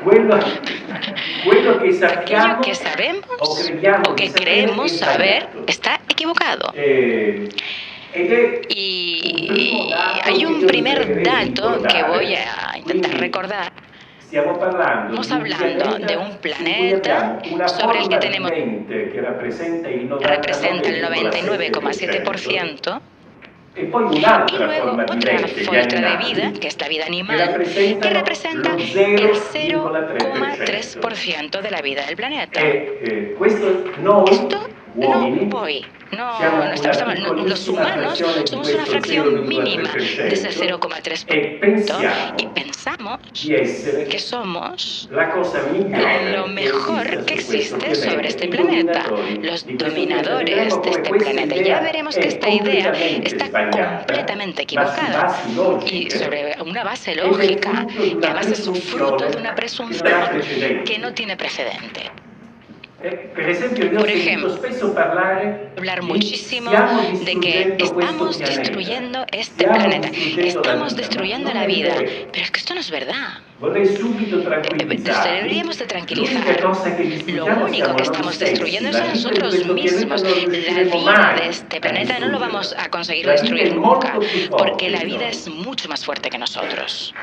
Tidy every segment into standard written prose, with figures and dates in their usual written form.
quello, quello che Aquello sappiamo que sabemos o que di sapere creemos è saber sbagliato. está equivocado. Ed è un primo Y dato hay che un io vi primer pregherei di dato que voy ricordare. a intentar Quindi recordar. stiamo parlando Estamos di un hablando de pianeta un su cui planeta abbiamo una sobre el que forma tenemos vivente che rappresenta il representa el 99,7%. 99,7%. E poi Y un'altra luego forma otra vivente, gli fuente de vida, animali, que es la vida che animal, que rappresentano representa lo el 0,3%. 0,3% de la vida del planeta. Questo noi, Esto no uomini, hoy, siamo una los piccolissima humanos frazione di somos una questo fracción mínima de ese 0,3% e 0,3% y pensiamo pensamos di essere que somos la cosa lo migliore che mejor esista que su questo existe sobre pianeta, este i planeta, dominatori los di questo pianeta. dominadores Vedremo de come este questa planeta. Ya idea veremos que è esta idea completamente está sbagliata, completamente ma su equivocada basi y logiche, sobre una base ed è lógica, frutto di que una además es un fruto de presunzione una che non ha presunción que no precedenti. tiene precedente. Per esempio, io ho Por sentito ejemplo, spesso parlare hablar di muchísimo stiamo de que distruggendo questo estamos pianeta, destruyendo este stiamo planeta, distruggendo la estamos vita, ma destruyendo non la è vida, vero. pero es que esto no es verdad. Vorrei subito tranquillizzarvi. Deberíamos de L'unica tranquilizar. cosa che Lo distruggiamo único siamo que noi estamos stessi. destruyendo es La a vita di nosotros questo pianeta mismos. non La riusciremo vida de mai este a planeta no lo vamos distruggerla. a conseguir La vita destruir è nunca, molto più porque forte la di vida noi. es mucho más fuerte que nosotros.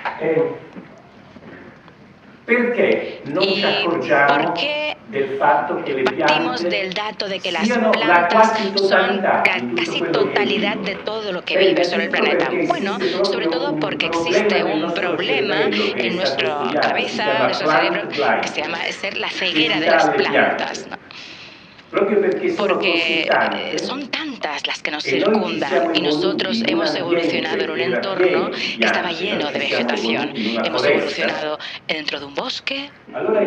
Perché non ci ¿Y por accorgiamo qué del fatto che le partimos piante del dato de que las siano la plantas quasi son totalità di tutto casi quello che totalidad de vivono? todo lo que Beh, vive sobre el innanzitutto planeta? perché Bueno, esiste sobre proprio todo un porque problema existe nel un nostro problema cervello che è en stato nuestra studiato, si cabeza, en chiama nuestro cerebro, plant que se llama blindness, ser la ceguera de cecità las alle plantas, piante. ¿no? Proprio perché sono così Porque tante son tantas las que nos e noi ci circundan siamo y evoluti nosotros in un hemos evolucionado ambiente en un che era entorno pieno di que estaba piante, noi lleno de ci siamo vegetación. evoluti in una Hemos foresta. evolucionado dentro de un bosque Allora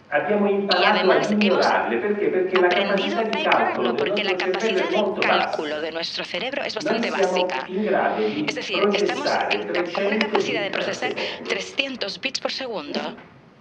abbiamo y imparato ad además hemos ignorarle, perché? Perché la aprendido capacità di a calcolo ignorarlo del porque la nostro cervello capacidad è de molto cálculo bassa. de nuestro cerebro es Noi bastante siamo básica. in grado Es di decir, estamos processare con una 300 capacidad de bit al procesar secondo. 300 bits por segundo.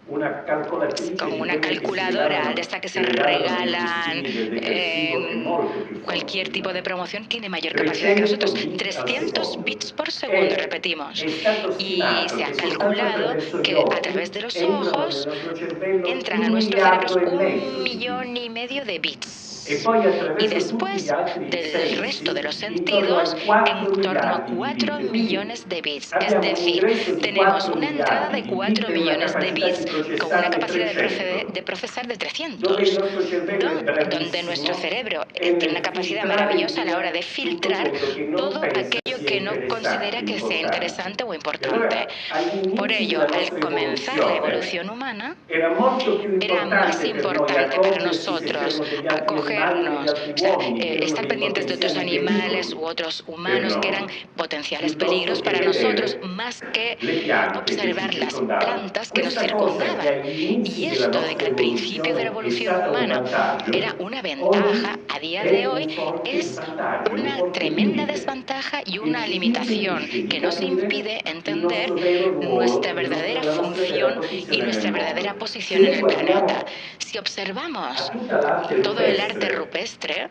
Una calcolatrice Con di una quelle che si calculadora de regalano, esta que che se regalano nei regalan listini del detersivo è molto più forte cualquier di tipo de noi. promoción, tiene mayor capacidad que 300 nosotros. bit al 300 secondo. bits por segundo, E repetimos. è stato Y stimato se ha che soltanto calculado attraverso gli que a través occhi de los entrano nel ojos nostro cervello entran a 1 nuestros cerebros miliardo e un mezzo di millón bit. y medio de E bits. poi Y attraverso tutti gli después altri del resto de sensi los intorno ai sentidos, 4 en torno a miliardi di 4 bit. Quindi millones de bits. Es abbiamo un decir, ingresso di tenemos 4 una entrada miliardi de di bit 4 e una millones de capacità di bits con una processare capacidad 300, de procesar de dove il 300, nostro cervello è donde nuestro bravissimo cerebro e tiene nel una capacidad filtrare maravillosa a la hora via de tutto filtrar quello che non todo pensa aquello sia que no interessante, considera que sea importante. interesante o E importante. allora agli Por inizi ello, della al nostra comenzar la evoluzione evolución humana, era molto più era más importante per noi importante para accorgersi se nosotros c'erano degli altri animali o degli acogernos, altri o sea, uomini che erano estar dei pendientes de otros potenziali animales pericoli u otros per humanos que eran noi, potenciales piuttosto peligros che para nosotros, vedere más que le piante che ci observar las circondavano. plantas que nos Questa cosa che circundaban. agli Y inizi della esto de que nostra al principio de la evoluzione è evolución stato un humana vantaggio, era una ventaja, oggi a día de è hoy un forte es svantaggio, un una forte tremenda limite desventaja y che una ci limitación impedisce di que nos capire impide il entender nostro vero ruolo, nuestra verdadera la nostra vera función y posizione nel nuestra mondo. verdadera Se posición en noi el planeta. guardiamo Si a observamos tutta l'arte todo el arte rupestre, rupestre,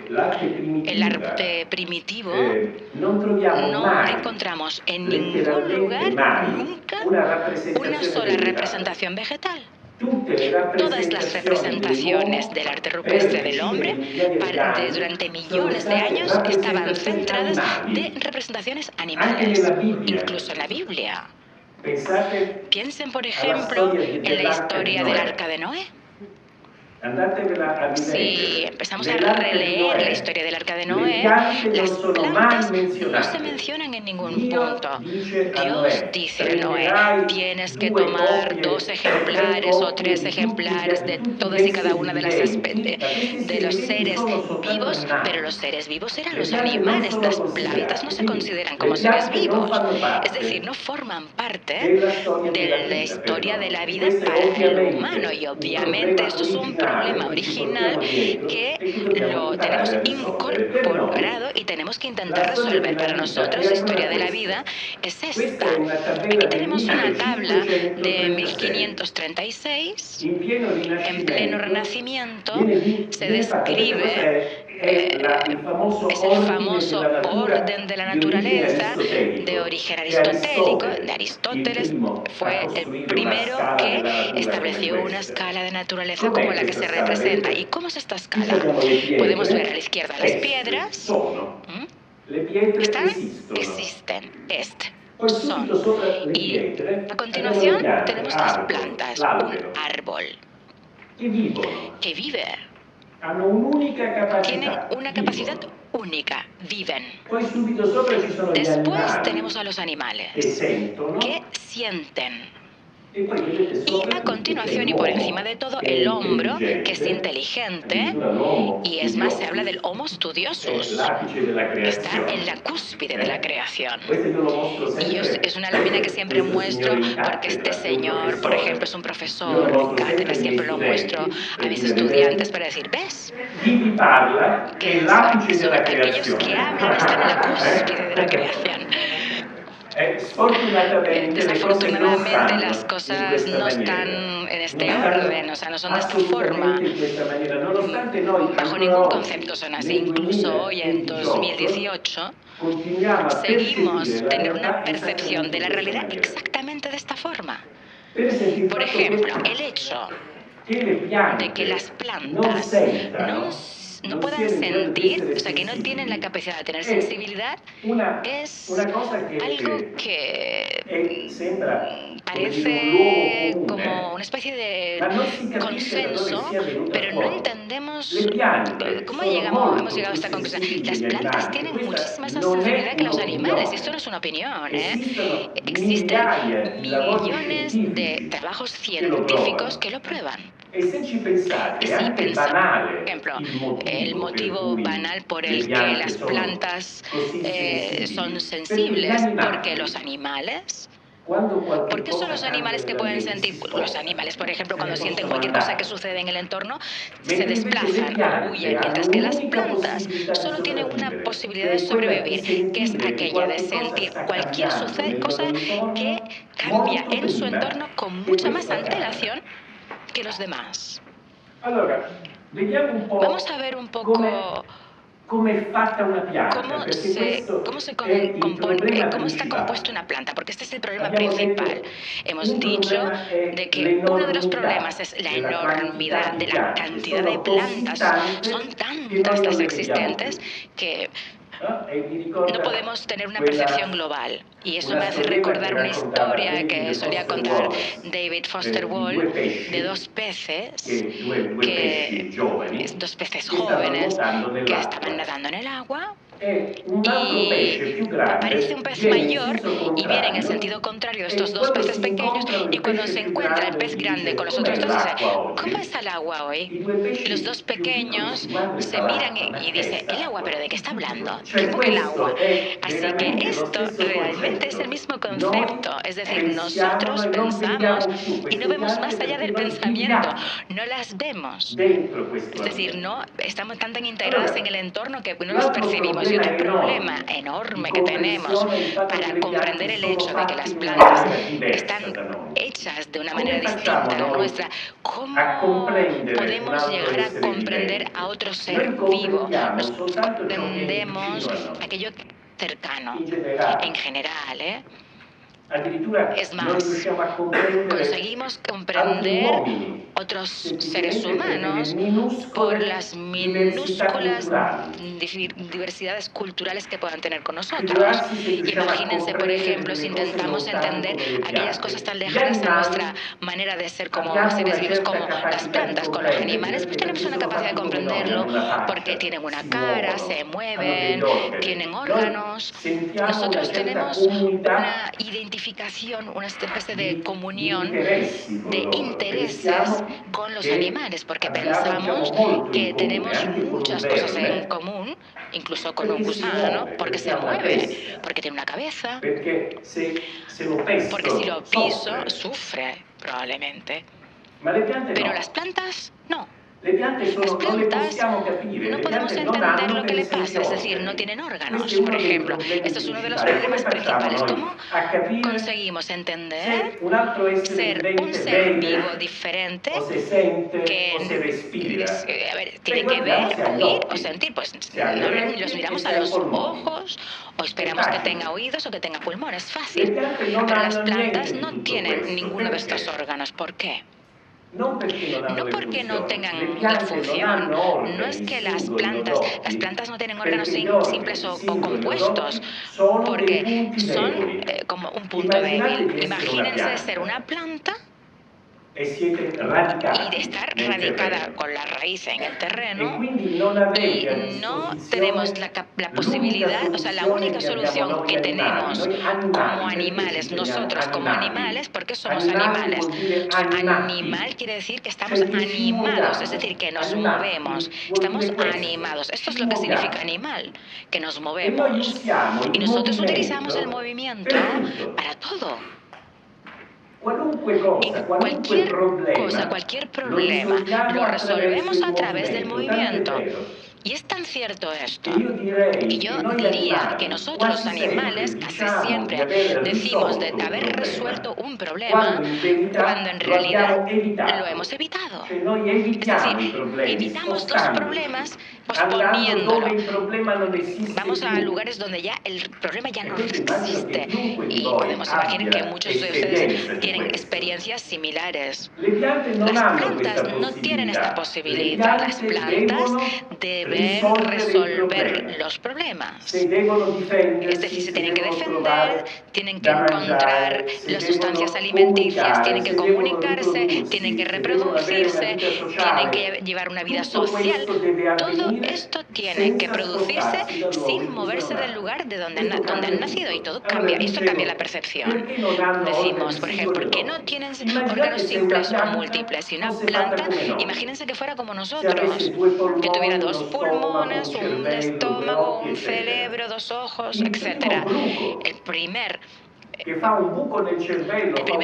l'arte el primitiva, arte primitivo, non troviamo no mai, encontramos en ningún letteralmente lugar mai, nunca una una rappresentazione sola vegetale. representación vegetal. Tutte le Todas las rappresentazioni representaciones dell'uomo del arte per rupestre del decine hombre di migliaia di anni durante sono millones de state años estaban rappresentazioni centradas de animali. representaciones Anche animales, nella Bibbia. incluso en la Biblia. Pensate Piensen, por alla ejemplo, storia en la dell'arca di historia del Noè. arca de Noé. Andatevela a Si rileggere. empezamos a Nell'arca di releer la Noè historia del arca de le Noé, piante non las sono mai plantas no se menzionate. mencionan en ningún Dio punto. dice a Dios Noè, dice a Noé, prenderai tienes que 2 tomar 2 coppie o 3 ejemplares o coppie 3 ejemplares di de tutti gli todas y cada esseri una de las viventi, ma questi de esseri los viventi seres sono soltanto vivos, pero animali. los seres vivos eran Le los piante non animales, sono las plantas no considerate, se quindi consideran le como seres piante non vivos, fanno es decir, parte no forman parte della storia de della la vita per historia de noi. la E vida questo è para el humano y ovviamente un obviamente problema esto es un originale problema che ci original portiamo dietro que e che dobbiamo lo tenemos imparare a risolvere. Per noi incorporado y tenemos que la intentar storia resolver. della Para vita nosotros, è la ancora historia de la questa. vida es Questa è esta. una tabella Aquí del tenemos una tabla de 1536. 1536. In pieno En pleno Rinascimento Renacimiento viene se fatta, questa cosa describe è es el famoso orden de la naturaleza de origen aristotélico. De Aristóteles fue el primero que estableció una escala de naturaleza como la que se representa. ¿Y cómo es esta escala? Podemos ver a la izquierda las piedras. ¿Están? Existen. Son. Y a continuación tenemos las plantas, un árbol que vive. Tienen una capacidad única, viven. Después tenemos a los animales que sienten. Y a continuación y por encima de todo el hombro, que es inteligente, y es más, se habla del Homo studiosus. Está en la cúspide de la creación. Y es una lámina que siempre muestro porque este señor, por ejemplo, es un profesor en cátedra, siempre lo muestro a mis estudiantes para decir, ¿ves? Que son aquellos que hablan, están en la cúspide de la creación. Desafortunadamente las cosas no están en este orden, o sea, no son de esta forma. Bajo ningún concepto son así. Incluso hoy, en 2018, seguimos teniendo una percepción de la realidad exactamente de esta forma. Por ejemplo, el hecho de que las plantas no puedan sentir, o sea, que no tienen la capacidad de tener sensibilidad, es algo que parece como una especie de consenso, pero no entendemos cómo hemos llegado a esta conclusión. Las plantas tienen muchísima más sensibilidad que los animales, y esto no es una opinión, Existen millones de trabajos científicos que lo prueban. Y si pensamos, por ejemplo, el motivo banal por el que las plantas son sensibles, porque los animales... ¿Por qué son los animales que pueden sentir? Los animales, por ejemplo, cuando sienten cualquier cosa que sucede en el entorno, se desplazan o huyen, mientras que las plantas solo tienen una posibilidad de sobrevivir, que es aquella de sentir cualquier cosa que cambia en su entorno con mucha más antelación que los demás. Vamos a ver un poco cómo está compuesta una planta, porque este es el problema principal. Hemos dicho de que uno de los problemas es la enormidad de la cantidad de plantas. Son tantas las existentes que no podemos tener una percepción global. Y eso me hace recordar una historia que solía contar David Foster Wallace de dos peces jóvenes que estaban nadando en el agua. Y aparece un pez mayor y viene en el sentido contrario de estos dos peces pequeños, y cuando se encuentra el pez grande con los otros dos dice, ¿cómo está el agua hoy? Y los dos pequeños se miran y dicen, ¿el agua? ¿Pero de qué está hablando? ¿Cómo que el agua? Así que esto realmente es el mismo concepto, es decir, nosotros pensamos y no vemos más allá del pensamiento, no las vemos. Es decir, no estamos tan integradas en el entorno que no las percibimos. Y otro problema enorme que tenemos para comprender el hecho de que las plantas están hechas de una manera distinta a la nuestra, ¿cómo podemos llegar a comprender a otro ser vivo? Nos comprendemos aquello cercano, en general, Es más, conseguimos comprender otros seres humanos por las minúsculas diversidades culturales que puedan tener con nosotros. Imagínense, por ejemplo, si intentamos entender aquellas cosas tan lejanas a nuestra manera de ser como seres vivos, como las plantas con los animales, pues tenemos una capacidad de comprenderlo porque tienen una cara, se mueven, tienen órganos. Nosotros tenemos una identificación, una especie de comunión de intereses con los animales, porque pensamos que tenemos muchas cosas en común, incluso con un gusano, porque se mueve, porque tiene una cabeza, porque si lo piso, sufre probablemente. Pero las plantas, no. Las plantas no podemos entender lo que le pasa, es decir, no tienen órganos, por ejemplo. Esto es uno de los problemas principales. ¿Cómo conseguimos entender ser un ser vivo diferente que a ver, tiene que ver, oír o sentir? Pues los miramos a los ojos o esperamos que tenga oídos o que tenga pulmones, fácil. Pero las plantas no tienen ninguno de estos órganos. ¿Por qué? No porque no tengan la función, no es que las plantas no tienen órganos simples o compuestos, porque son como un punto débil. Imagínense ser una planta y de estar radicada con la raíz en el terreno y no tenemos la posibilidad, o sea, la única solución que tenemos como animales, nosotros como animales, porque somos animales. Animal quiere decir que estamos animados, es decir, que nos movemos, estamos animados. Esto es lo que significa animal, que nos movemos. Y nosotros utilizamos el movimiento para todo. Cualquier cosa, cualquier problema, lo resolvemos a través del movimiento. Y es tan cierto esto, que yo diría que nosotros los animales casi siempre decimos de haber resuelto un problema cuando en realidad lo hemos evitado. Es decir, evitamos los problemas posponiéndolo. Vamos a lugares donde ya el problema ya no existe y podemos imaginar que muchos de ustedes tienen experiencias similares. Las plantas no tienen esta posibilidad. Las plantas deben resolver los problemas. Es decir, se tienen que defender, tienen que encontrar las sustancias alimenticias, tienen que comunicarse, tienen que reproducirse, tienen que llevar una vida social. Todo esto tiene que producirse sin moverse del lugar de donde han nacido y todo cambia. Esto cambia la percepción. Decimos, por ejemplo, ¿por qué no tienen órganos simples o múltiples? Si una planta, imagínense que fuera como nosotros, que tuviera 2 pulmones, un estómago, un cerebro, 2 ojos, etc. El primer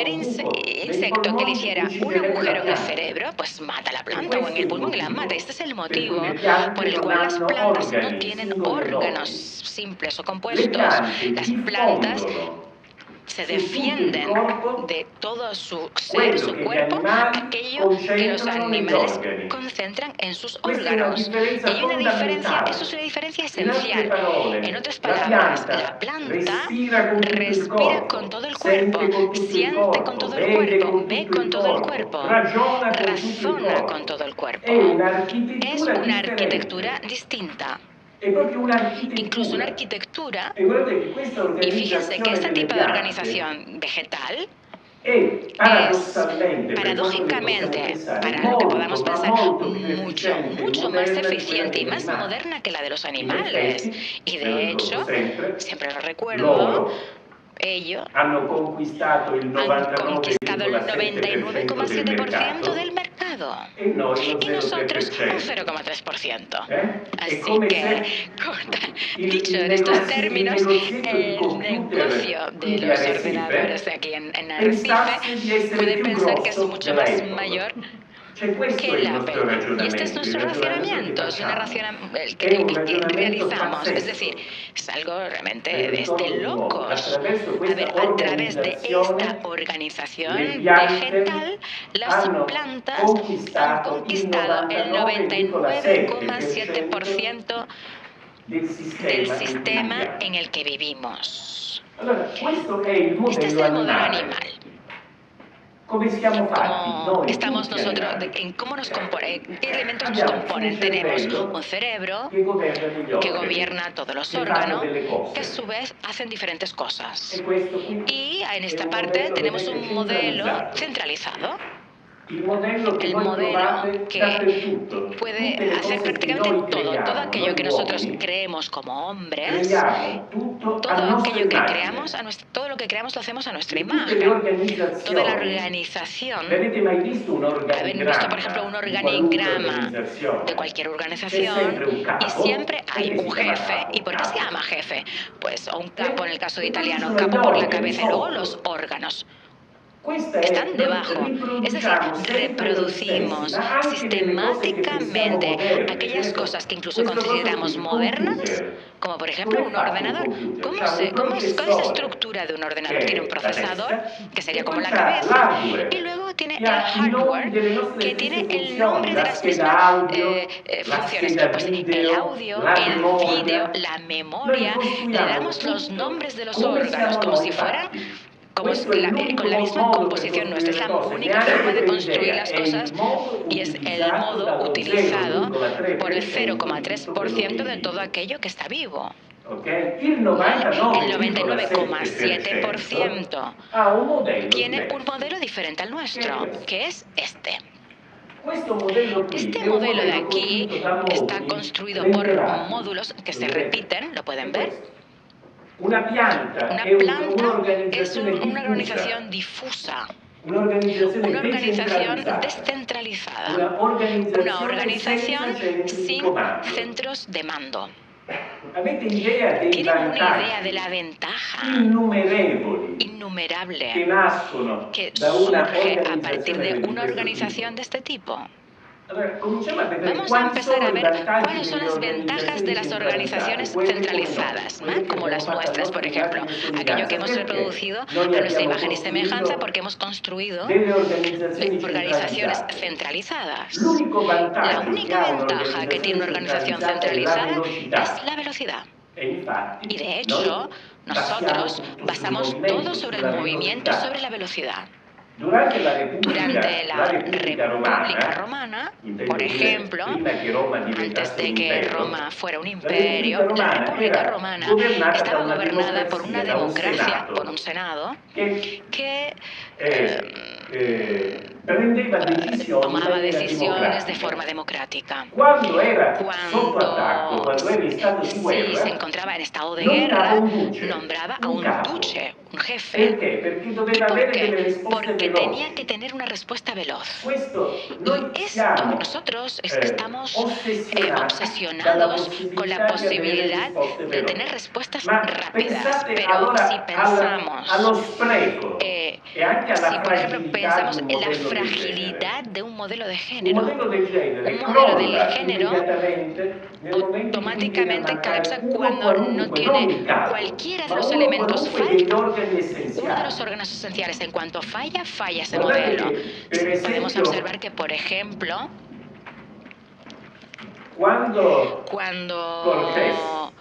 insecto que le hiciera un agujero en el cerebro, pues mata a la planta o en el pulmón y la mata. Este es el motivo por el cual las plantas no tienen órganos simples o compuestos. Las plantas se defienden de todo su ser, su cuerpo, aquello que los animales concentran en sus órganos. Y hay una diferencia, eso es una diferencia esencial. En otras palabras, la planta respira con todo el cuerpo, siente con todo el cuerpo, ve con todo el cuerpo, razona con todo el cuerpo. Es una arquitectura distinta. Incluso una arquitectura, y fíjense que este tipo de organización vegetal es, paradójicamente, para lo que podamos pensar, mucho más eficiente y más moderna que la de los animales. Y de hecho, siempre lo recuerdo, ellos han conquistado el 99,7% del mercado y nosotros un 0,3%. Así que, dicho en estos términos, el negocio de los ordenadores aquí en Arrecife puede pensar que es mucho más mayor que el Apple. Y este es nuestro racionamiento, es una que realizamos. Es decir, es algo realmente de locos. A ver, a través de esta organización vegetal, las plantas han conquistado el 99,7% del sistema en el que vivimos. Este es el modelo animal. ¿Cómo estamos nosotros? ¿Cómo nos compone? ¿Qué elementos nos componen? Tenemos un cerebro que gobierna todos los órganos, que a su vez hacen diferentes cosas. Y en esta parte tenemos un modelo centralizado. El modelo que puede hacer prácticamente todo aquello que nosotros creemos como hombres, todo aquello que creamos, todo lo que creamos lo hacemos a nuestra imagen. Toda la organización, ¿habéis visto, por ejemplo, un organigrama de cualquier organización? Y siempre hay un jefe. ¿Y por qué se llama jefe? Pues, o un capo en el caso de italiano, capo por la cabeza, y luego los órganos. están debajo. Es decir, reproducimos sistemáticamente aquellas cosas que incluso consideramos modernas, como por ejemplo un ordenador. ¿Cuál es la estructura de un ordenador? Tiene un procesador, que sería como la cabeza, y luego tiene el hardware, que tiene el nombre de las mismas funciones. Pues el audio, el vídeo, la memoria, le damos los nombres de los órganos como si fueran con la misma composición nuestra. Es la única forma de construir las cosas y es el modo utilizado por el 0,3% de todo aquello que está vivo. El 99,7% tiene un modelo diferente al nuestro, que es este. Este modelo de aquí está construido por módulos que se repiten, ¿lo pueden ver? Una planta es una organización difusa, una organización descentralizada, una organización sin centros de mando. ¿Tienen una idea de la ventaja innumerable que surge a partir de una organización de este tipo? Vamos a empezar a ver cuáles son las ventajas de las organizaciones centralizadas, ¿no? Como las nuestras, por ejemplo. Aquello que hemos reproducido a nuestra imagen y semejanza porque hemos construido organizaciones centralizadas. La única ventaja que tiene una organización centralizada es la velocidad. Y de hecho, nosotros basamos todo sobre el movimiento, sobre la velocidad. Durante la República Romana, por ejemplo, antes de que Roma fuera un imperio, la República Romana estaba gobernada por una democracia, por un senado, que tomaba decisiones de forma democrática. Cuando se encontraba en estado de guerra, nombraba a un duce, un jefe. ¿Y por qué? Porque tenía que tener una respuesta veloz. Y esto, nosotros estamos obsesionados con la posibilidad de tener respuestas rápidas. Pero si pensamos, si por ejemplo pensamos en la fragilidad de un modelo de género, un modelo del género automáticamente colapsa cuando no tiene cualquiera de los elementos. Falta uno de los órganos esenciales. En cuanto falla ese modelo. Podemos observar que, por ejemplo, cuando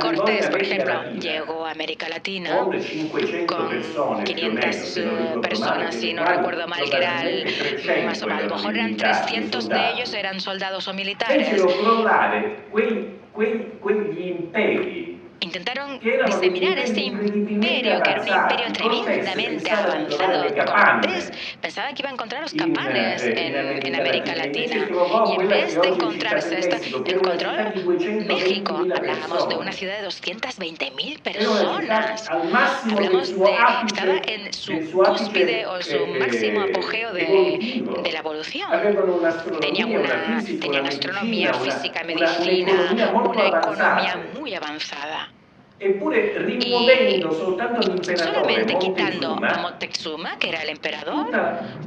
Cortés, por ejemplo, llegó a América Latina con 500 personas, si no recuerdo mal, que era más o menos, a lo mejor eran 300 de ellos eran soldados o militares. Intentaron diseminar ese imperio, que era un imperio tremendamente avanzado. Cortés pensaba que iba a encontrar los capanes en América Latina. Y en vez de encontrarse esto, encontró México. Hablábamos de una ciudad de 220.000 personas. Hablamos de... Estaba en su cúspide o su máximo apogeo de la evolución. Tenían astronomía, física, medicina, una economía muy avanzada. Y solamente quitando a Moctezuma, que era el emperador,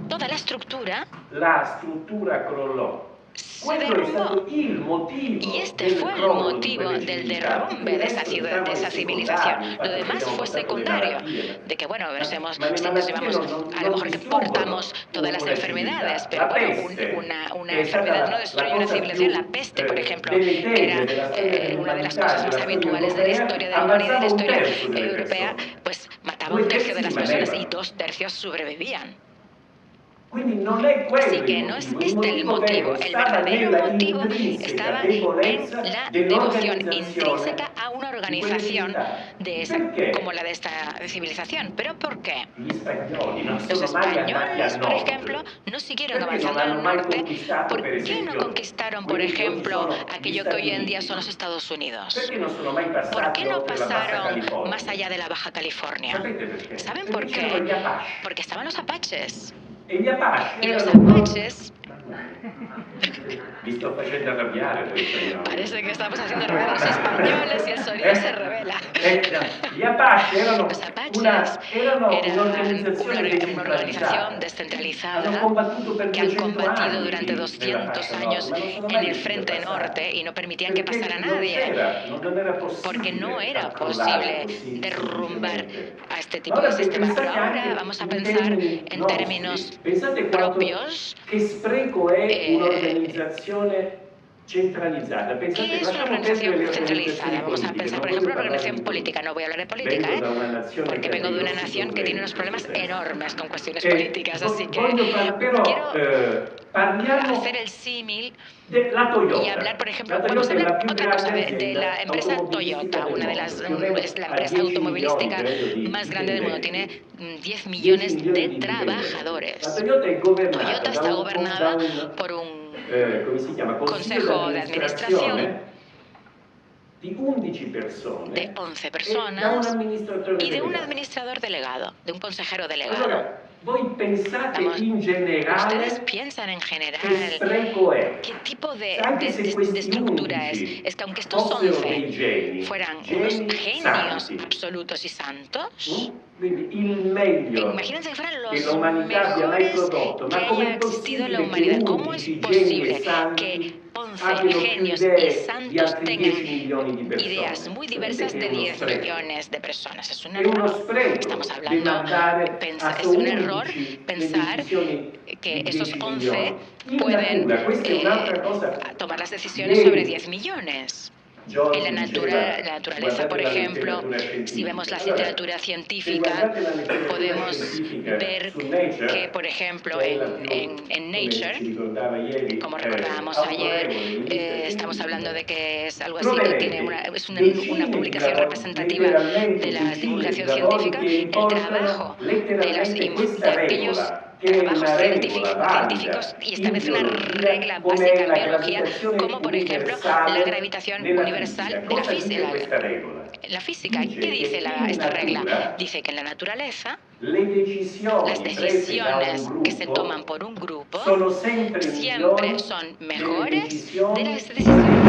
toda la estructura se derrumbó. Y este fue el motivo del derrumbe de esa ciudad, de esa civilización. Lo demás fue secundario. De que, bueno, si nos llevamos, a lo mejor que portamos todas las enfermedades, pero bueno, una enfermedad no destruye una civilización. La peste, por ejemplo, que era una de las cosas más habituales de la historia de la humanidad, de la historia europea, pues mataba a 1/3 de las personas y 2/3 sobrevivían. Así que no es este el motivo. El verdadero motivo estaba en la devoción intrínseca a una organización como la de esta civilización. ¿Pero por qué? Los españoles, por ejemplo, no siguieron avanzando al norte. ¿Por qué no conquistaron, por ejemplo, aquello que hoy en día son los Estados Unidos? ¿Por qué no pasaron más allá de la Baja California? ¿Saben por qué? Porque estaban los apaches. Y los apaches Mi sto facendo arrabbiare questo io. Parece que estamos haciendo arrabbiar a los españoles y el sonido se revela. Gli Apache erano Los Apaches eran una un'organizzazione organización decentralizzata. descentralizada Hanno combattuto per que han 200 combatido anni durante nella 200 fascia años nord, ma non sono en mai el riusciti a frente passare. norte y no permitían que pasara Perché nadie, non era porque no possibile era far crollare posible così derrumbar semplicemente. a este Ma tipo de ora sistemas. Pero pensate ahora anche vamos a in pensar termini en nostri. términos Pensate propios. che spreco è Eh, un'organizzazione centralizzata. Pensate, ¿Qué es una lasciamo perdere organización le centralizada? organizzazioni Vamos a politiche, pensar, non por ejemplo, voglio en una parlare organización di política. politica. No voy a hablar de política, Vengo da una nazione porque che ha vengo dei de una grossi nación que tiene problemi unos in questo problemas senso. enormes con cuestiones políticas. Así que Voglio però quiero parliamo hacer el símil della y Toyota. hablar, por ejemplo, La vamos Toyota a è la hablar più otra cosa, grande de azienda la empresa automobilistica Toyota, del una de mondo, las, più o meno es la ha empresa 10 milioni, automovilística credo, di más grande del mundo. Tiene dipendenti. 10 10 millones milioni de di dipendenti. La trabajadores. Toyota è governata Toyota está gobernada por un come si chiama, consejo de administración di 11 persone de 11 e da un personas amministratore y de un delegato. administrador delegado, de un consejero delegado. Allora, voi pensate Vamos, in ustedes generale piensan en che general spreco è? qué tipo Anche se de questi estructura es. 11 Es que aunque estos fossero 11 dei geni, fueran unos geni genios santi, absolutos y santos, quindi il meglio imagínense que fueran che los l'umanità abbia mai mejores prodotto, que ma com'è haya existido en la possibile che humanidad. ¿Cómo es 11 geni e posible que santi 11 abbiano più genios y idee di santos altri tengan 10 milioni di ideas persone? muy Sapete diversas che è de uno 10 spreco? millones de personas? Es un È uno error. spreco Estamos hablando, demandare a es solo un error 11 le pensar decisioni que di esos 10 11 milioni. In pueden natura, questa è un'altra cosa. tomar las decisiones sobre Ieri 10 millones. En Giorgi diceva, la naturaleza, guardate por la ejemplo, letteratura si vemos la scientifica. Allora, literatura se científica, guardate la letteratura podemos scientifica ver su Nature, que, por ejemplo, che è la più, en come ci Nature, ricordava ieri, como recordábamos ayer, autorevole rivista estamos hablando scientifica, de que es algo así, tiene troverete es una decine publicación representativa letteralmente de la decine di divulgación lavori científica, che el riportano trabajo letteralmente de questa aquellos regola, che è trabajos una regola científicos valida y in establece una biologia, regla come básica è en la biología, gravitazione como por ejemplo la universale gravitación nella universal fisica. de la Cosa dice física. questa regola? La física, Dice ¿qué dice che in esta regla? natura Dice que en la naturaleza le las decisioni prese da un decisiones que se toman gruppo por un grupo sono sempre siempre migliori son delle mejores de decisioni. las decisiones.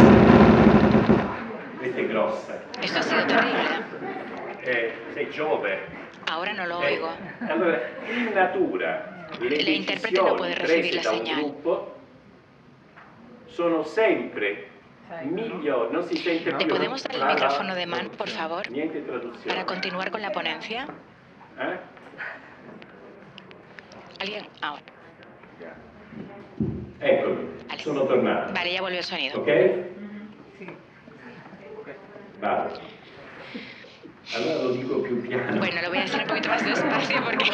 Questa è grossa. Esto ha sido terrible. Sei giove. Ahora no lo oigo. Allora, in natura le El intérprete no puede decisioni recibir prese la da un señal. gruppo sono sempre migliori. Non si sente ¿Le più. podemos dar el micrófono de Man, por favor, Niente traduzione. para continuar con la ponencia? ¿Alguien? Ahora. Eccomi, Vale. sono tornato. Vale, ya volvió el sonido. Ok? Vado. Allora lo dico più piano. Bueno, lo voy a decir un poquito más despacio porque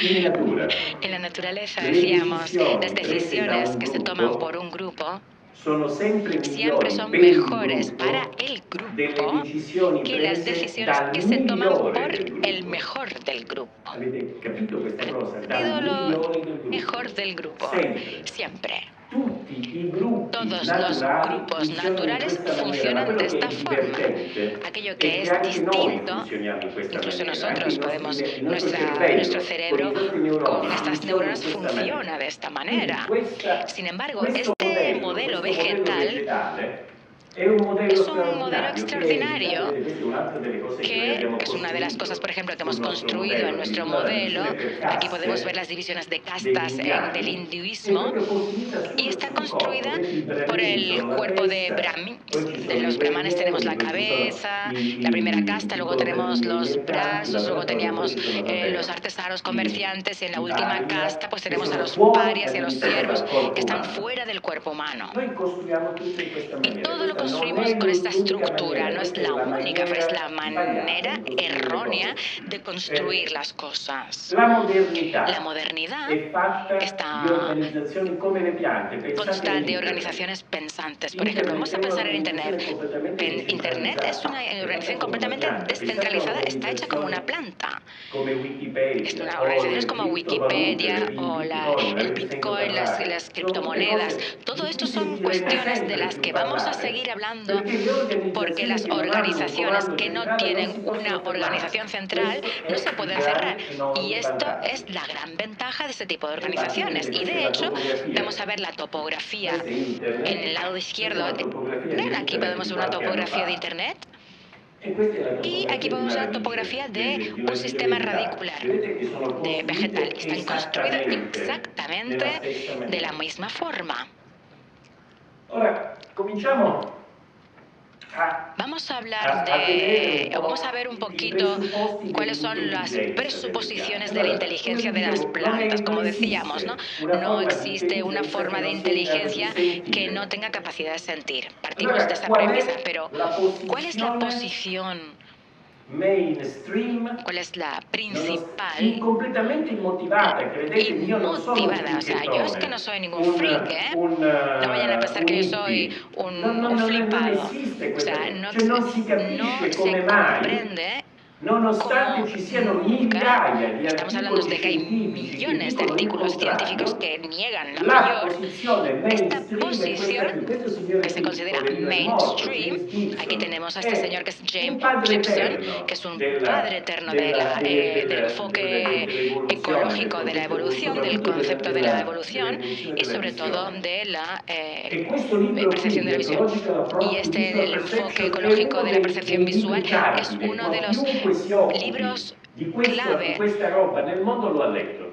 In natura, en la naturaleza le decíamos decisioni las prese da decisiones un que se gruppo toman por un grupo sono sempre siempre migliori son per il mejores gruppo para el delle grupo decisioni que las prese decisiones dal que se toman migliore por del gruppo. el mejor del grupo. Avete capito questa cosa? Dal Digo lo migliore del gruppo. mejor del grupo. Sempre. Siempre. Tutti i gruppi Todos los naturali grupos funzionano in naturales questa maniera, ma funcionan quello de che esta è forma. divertente Aquello è que che es anche noi distinto, funzioniamo in questa incluso maniera, nosotros anche podemos, il nostro nuestro cervello cerebro con i nostri neuroni con estas funziona in neuronas questa funciona maniera. de esta Quindi manera. questa, Sin embargo, questo este modello modelo vegetal vegetale è un modello es un modelo straordinario extraordinario che questa è un'altra delle cose che noi que abbiamo es una de las cosas, por ejemplo, que hemos sul nostro construido en modello, nuestro addirittura la modelo. divisione per Aquí podemos ver caste las divisiones de degli castas del indiani, è hinduismo proprio costruita y está sul corpo. construida Vedi, i por brahmini el sono la cuerpo de testa, Brahmin. poi ci De sono i los brahmanes tenemos guerrieri, la poi ci sono cabeza, la primera casta, i luego tenemos los mercanti, brazos, luego lavoratori, poi teníamos ci sono vabbè, los artesanos i comerciantes y en la i última Arya, casta pues che tenemos a sono los fuori parias y a los addirittura siervos dal corpo que están umano. fuera del cuerpo humano. Noi costruiamo tutto in questa Y maniera. todo lo Questa non construimos è con esta l'unica estructura, maniera, no es questa è la la única, pero es la maniera sbagliata manera di costruire le errónea cose. de construir las cosas. La modernità La modernidad è fatta di está organizzazioni come le piante. Pensate a consta de Internet. organizaciones pensantes. Por ejemplo, vamos a Internet è pensar en un'organizzazione Internet. completamente Internet es una decentralizzata, è organización fatta come una completamente pianta. Pensate a descentralizada, está hecha como una un'organizzazione planta. come Es Wikipedia una o organizaciones le como criptovalute, Wikipedia il o Bitcoin, el avete sentito Bitcoin, parlare. las Sono tutte criptomonedas. cose Todo di esto cui son sentiremo cuestiones de sempre las più que vamos a parlare. seguir hablando porque las organizaciones que no tienen una organización central no se pueden cerrar. Y esto es la gran ventaja de este tipo de organizaciones. Y de hecho, vamos a ver la topografía en el lado izquierdo. ¿Ven? Aquí podemos ver una topografía de Internet. Y aquí podemos ver la topografía de un sistema radicular, de vegetal. Están construidos exactamente de la misma forma. Ahora, cominciamo. Vamos a ver un poquito cuáles son las presuposiciones de la inteligencia de las plantas. Como decíamos, no existe una forma de inteligencia que no tenga capacidad de sentir. Partimos de esa premisa, pero ¿cuál es la posición? ¿Cuál es la principal? Completamente inmotivada. Inmotivada. O sea, yo es que no soy ningún freak, ¿eh? No vayan a pensar que yo soy un flipado. O sea, no se comprende. Nonostante ci siano migliaia di estamos hablando de que hay millones de artículos científicos que niegan la mayor. Esta posición que se considera mainstream, aquí tenemos a este señor que es James Gibson, que es un padre eterno del enfoque ecológico de la evolución, del concepto de la evolución y sobre todo de la percepción de la visión. Y el enfoque ecológico de la percepción visual es uno de los libros clave.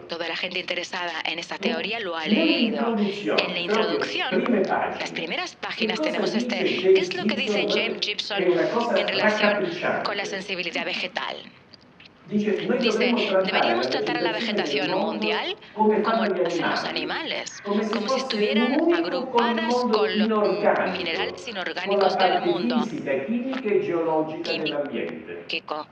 Toda la gente interesada en esta teoría lo ha leído. En la introducción, las primeras páginas tenemos ¿qué es lo que dice James Gibson en relación con la sensibilidad vegetal? Dice, deberíamos tratar a la vegetación mundial como lo hacen los animales, como si estuvieran agrupadas con los minerales inorgánicos del mundo. Químico.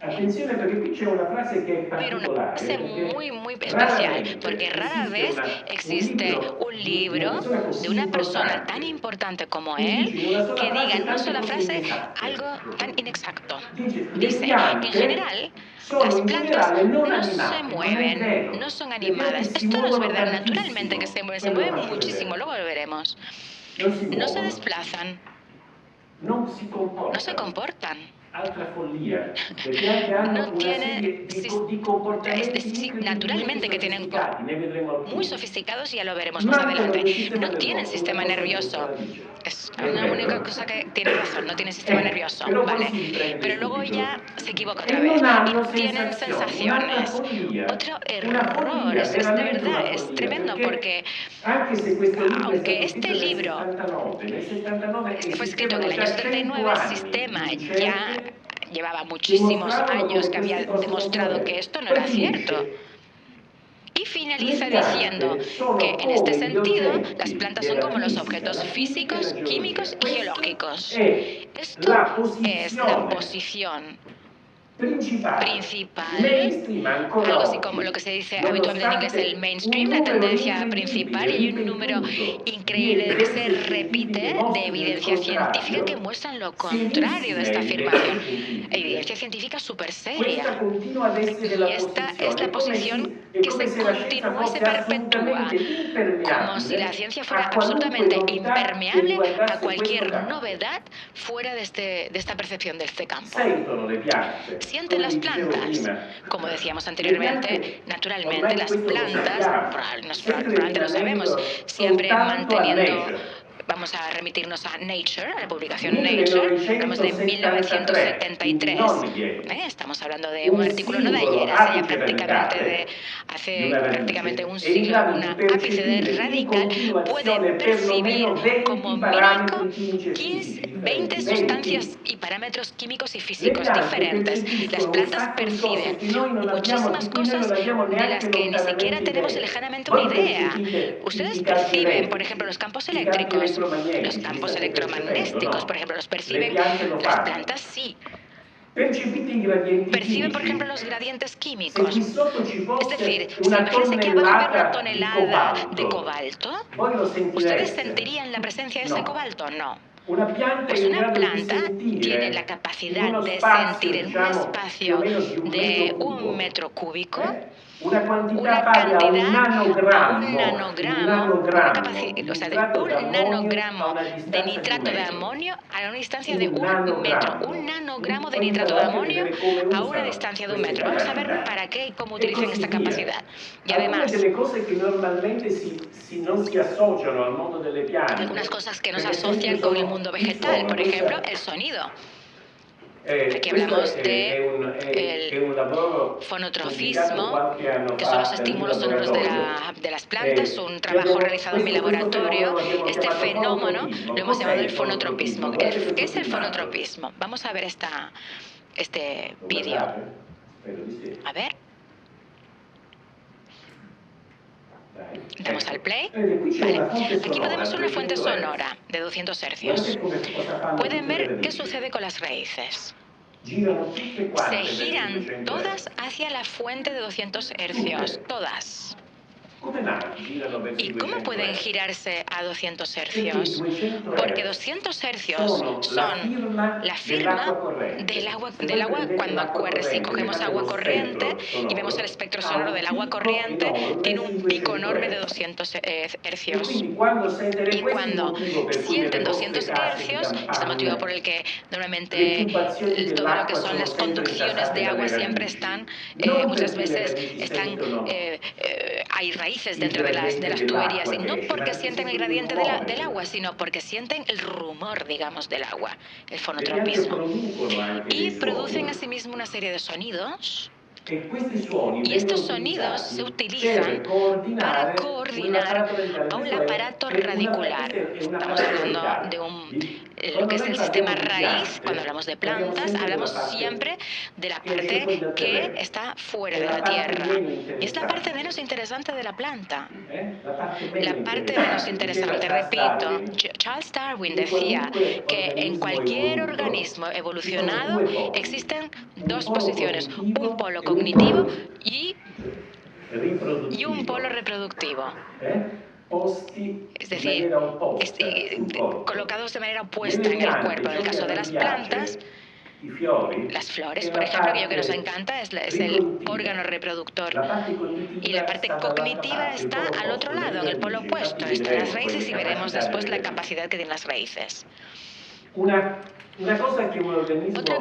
Attenzione perché qui c'è una frase che è particolare. Una frase muy especial, porque rara vez existe un libro de una persona tan importante como él que diga en una sola frase algo tan inexacto. Dice, en general, las plantas no se mueven, no son animadas. Esto no es verdad, naturalmente que se mueven muchísimo, luego lo veremos. No se desplazan, no se comportan. No tiene naturalmente que tienen muy sofisticados y ya lo veremos más adelante. No tienen sistema nervioso. Es la única cosa que tiene razón, no tiene sistema nervioso, ¿vale? Pero luego ya se equivoca otra vez. Y tienen sensaciones. Otro error, es de verdad, es tremendo porque aunque este libro fue escrito en el año 79, el sistema ya llevaba muchísimos años que había demostrado que esto no era cierto. Y finaliza diciendo que en este sentido las plantas son como los objetos físicos, químicos y geológicos. Esto es la posición principal, algo así como lo que se dice habitualmente en inglés el mainstream, la tendencia principal, y un número increíble que se repite de evidencia científica que muestran lo contrario de esta afirmación. Evidencia científica súper seria. Y esta es la posición que se continúa y se perpetúa, como si la ciencia fuera absolutamente impermeable a cualquier novedad fuera de esta percepción de este campo. Sienten las plantas. Como decíamos anteriormente, naturalmente las plantas, probablemente lo sabemos, siempre manteniendo. Vamos a remitirnos a Nature, a la publicación Nature, hablamos de 1973. Estamos hablando de un artículo no de ayer, hace prácticamente un siglo. Una ápice de radical puede percibir como mínimo 20 sustancias y parámetros químicos y físicos diferentes. Las plantas perciben muchísimas cosas de las que ni siquiera tenemos lejanamente una idea. Ustedes perciben, por ejemplo, los campos eléctricos. Los campos electromagnéticos, por ejemplo, los perciben las plantas, sí. Perciben, por ejemplo, los gradientes químicos. Es decir, si imagínense que abajo hubiera una tonelada de cobalto, ¿ustedes sentirían la presencia de ese cobalto? No. Pues una planta tiene la capacidad de sentir en un espacio de 1 metro cúbico una cantidad a un nanogramo, o sea, de un nanogramo de nitrato de amonio a una distancia de 1 metro. Un nanogramo de nitrato de amonio a una distancia de 1 metro. Vamos a ver para qué y cómo utilizan esta capacidad. Y además, algunas cosas que nos asocian con el mundo vegetal, por ejemplo, el sonido. Aquí hablamos del fonotrofismo, que son los estímulos sonoros de las plantas, un trabajo realizado en mi laboratorio. Este fenómeno lo hemos llamado el fonotropismo. ¿Qué es el fonotropismo? Vamos a ver este vídeo. A ver. Damos al play. Vale. Aquí podemos ver una fuente sonora de 200 hercios. Pueden ver qué sucede con las raíces. Se giran todas hacia la fuente de 200 hercios. Todas. ¿Y cómo pueden girarse a 200 hercios? Porque 200 hercios son la firma del agua cuando corre. Si cogemos agua corriente y vemos el espectro sonoro del agua corriente, tiene un pico enorme de 200 hercios. Y cuando sienten 200 hercios, es el motivo por el que normalmente todo lo que son las conducciones de agua siempre están, muchas veces están, hay raíces dentro de las tuberías, y no porque sienten el gradiente del agua, sino porque sienten el rumor, digamos, del agua, el fonotropismo. Y producen asimismo una serie de sonidos. Y estos sonidos se utilizan para coordinar a un aparato radicular. Estamos hablando de lo que es el sistema raíz. Cuando hablamos de plantas, hablamos siempre de la parte que está fuera de la tierra. Y es la parte menos interesante de la planta. La parte menos interesante, repito, Charles Darwin decía que en cualquier organismo evolucionado existen dos posiciones, un polo cognitivo y un polo reproductivo. Es decir, colocados de manera opuesta en el cuerpo. En el caso de las plantas, las flores, por ejemplo, que nos encanta, es el órgano reproductor. Y la parte cognitiva está al otro lado, en el polo opuesto. Están las raíces y veremos después la capacidad que tienen las raíces. Otra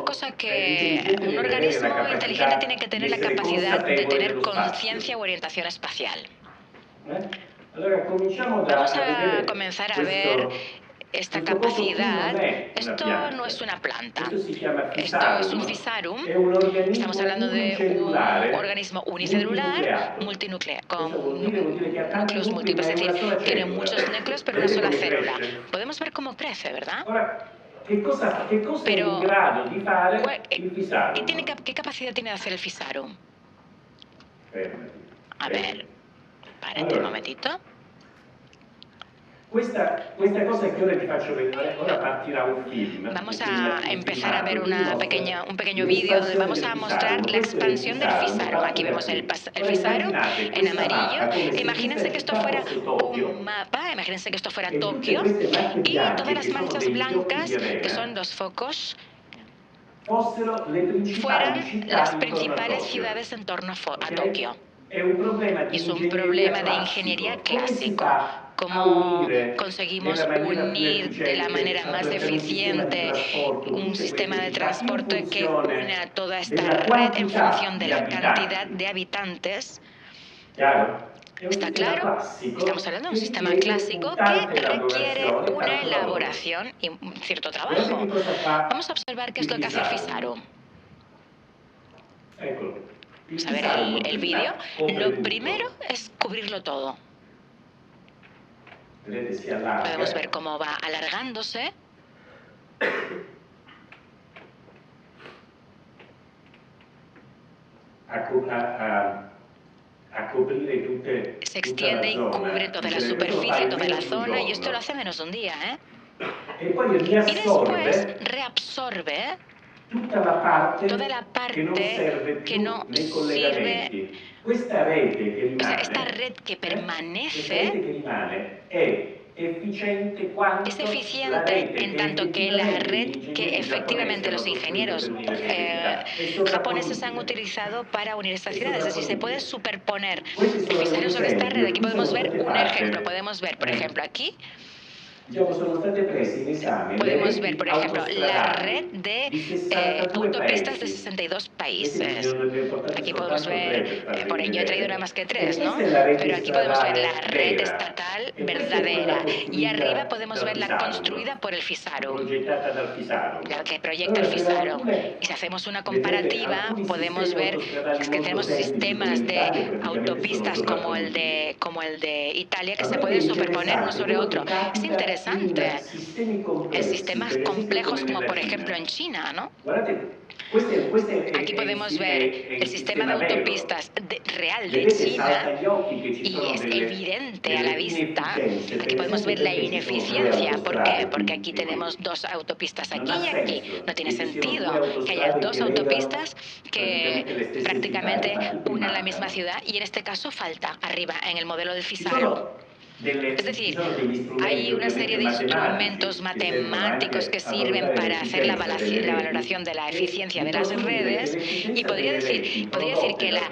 cosa que un organismo inteligente tiene que tener la capacidad de tener conciencia u orientación espacial. Vamos a comenzar a ver esta capacidad. Esto no es una planta, esto es un Physarum. Estamos hablando de un organismo unicelular multinuclear, con núcleos múltiples, es decir, tiene muchos núcleos pero una sola célula. Podemos ver cómo crece, ¿verdad? Pero, ¿qué capacidad tiene de hacer el Physarum? A ver, párate un momentito. Vamos a empezar a ver un pequeño vídeo donde vamos a mostrar la expansión del Physarum. Aquí vemos el Physarum en amarillo. Imagínense que esto fuera un mapa, imagínense que esto fuera Tokio, y todas las manchas blancas, que son los focos, fueran las principales ciudades en torno a Tokio. Es un problema de ingeniería clásico. Cómo conseguimos unir de la manera más eficiente un sistema de transporte que una toda esta red en función de la cantidad de habitantes. ¿Está claro? Estamos hablando de un sistema clásico que requiere una elaboración y un cierto trabajo. Vamos a observar qué es lo que hace el Physarum. Vamos a ver el vídeo. Lo primero es cubrirlo todo. Podemos ver cómo va alargándose. Se extiende y cubre toda la superficie, toda la zona, y esto lo hace menos de un día, ¿eh? Y después reabsorbe toda la parte que no sirve. O sea, esta red que permanece es eficiente en tanto que la red que efectivamente los ingenieros japoneses han utilizado para unir estas ciudades. Es decir, se puede superponer el Fisaro sobre esta red. Aquí podemos ver un ejemplo. Podemos ver, por ejemplo, aquí. Podemos ver, por ejemplo, la red de autopistas de 62 países. Aquí podemos ver, por ello he traído nada más que 3, ¿no? Pero aquí podemos ver la red estatal verdadera. Y arriba podemos ver la construida por el Fisaro, la que proyecta el Fisaro. Y si hacemos una comparativa, podemos ver que tenemos sistemas de autopistas como el de Italia que se pueden superponer uno sobre otro. Es interesante. En sistemas complejos como por ejemplo en China, ¿no? Aquí podemos ver el sistema de autopistas real de China y es evidente a la vista. Aquí podemos ver la ineficiencia. ¿Por qué? Porque aquí tenemos 2 autopistas aquí y aquí. No tiene sentido que haya 2 autopistas que prácticamente unen la misma ciudad y en este caso falta arriba en el modelo del Fisaro. Es decir, hay una serie de instrumentos matemáticos que sirven para hacer la valoración de la eficiencia de las redes y podría decir que la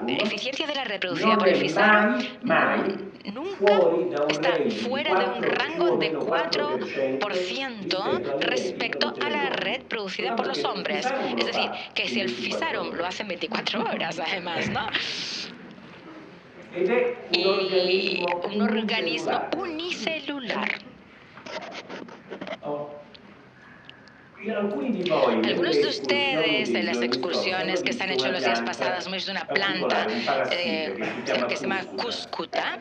eficiencia de la red producida por el Fisaro nunca está fuera de un rango de 4% respecto a la red producida por los hombres. Es decir, que si el Fisaro lo hace en 24 horas, además, ¿no? Y un organismo unicelular. Algunos de ustedes en las excursiones que se han hecho los días pasados hemos visto una planta que se llama Cuscuta.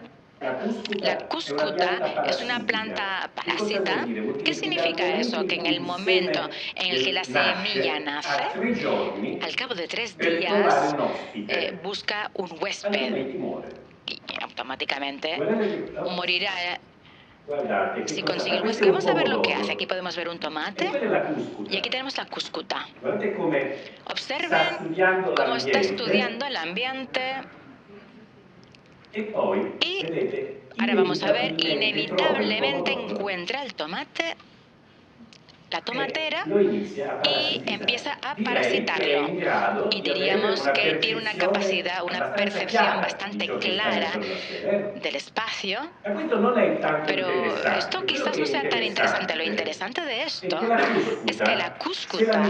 La cuscuta es una planta parásita. ¿Qué significa eso? Que en el momento en el que la semilla nace, al cabo de 3 días busca un huésped y automáticamente morirá si consigue el huésped. Vamos a ver lo que hace. Aquí podemos ver un tomate y aquí tenemos la cuscuta. Observen cómo está estudiando el ambiente. Y ahora vamos a ver, inevitablemente encuentra el tomate, la tomatera, y empieza a parasitarlo. Y diríamos que tiene una capacidad, una percepción bastante clara del espacio. Pero esto quizás no sea tan interesante. Lo interesante de esto es que la cuscuta,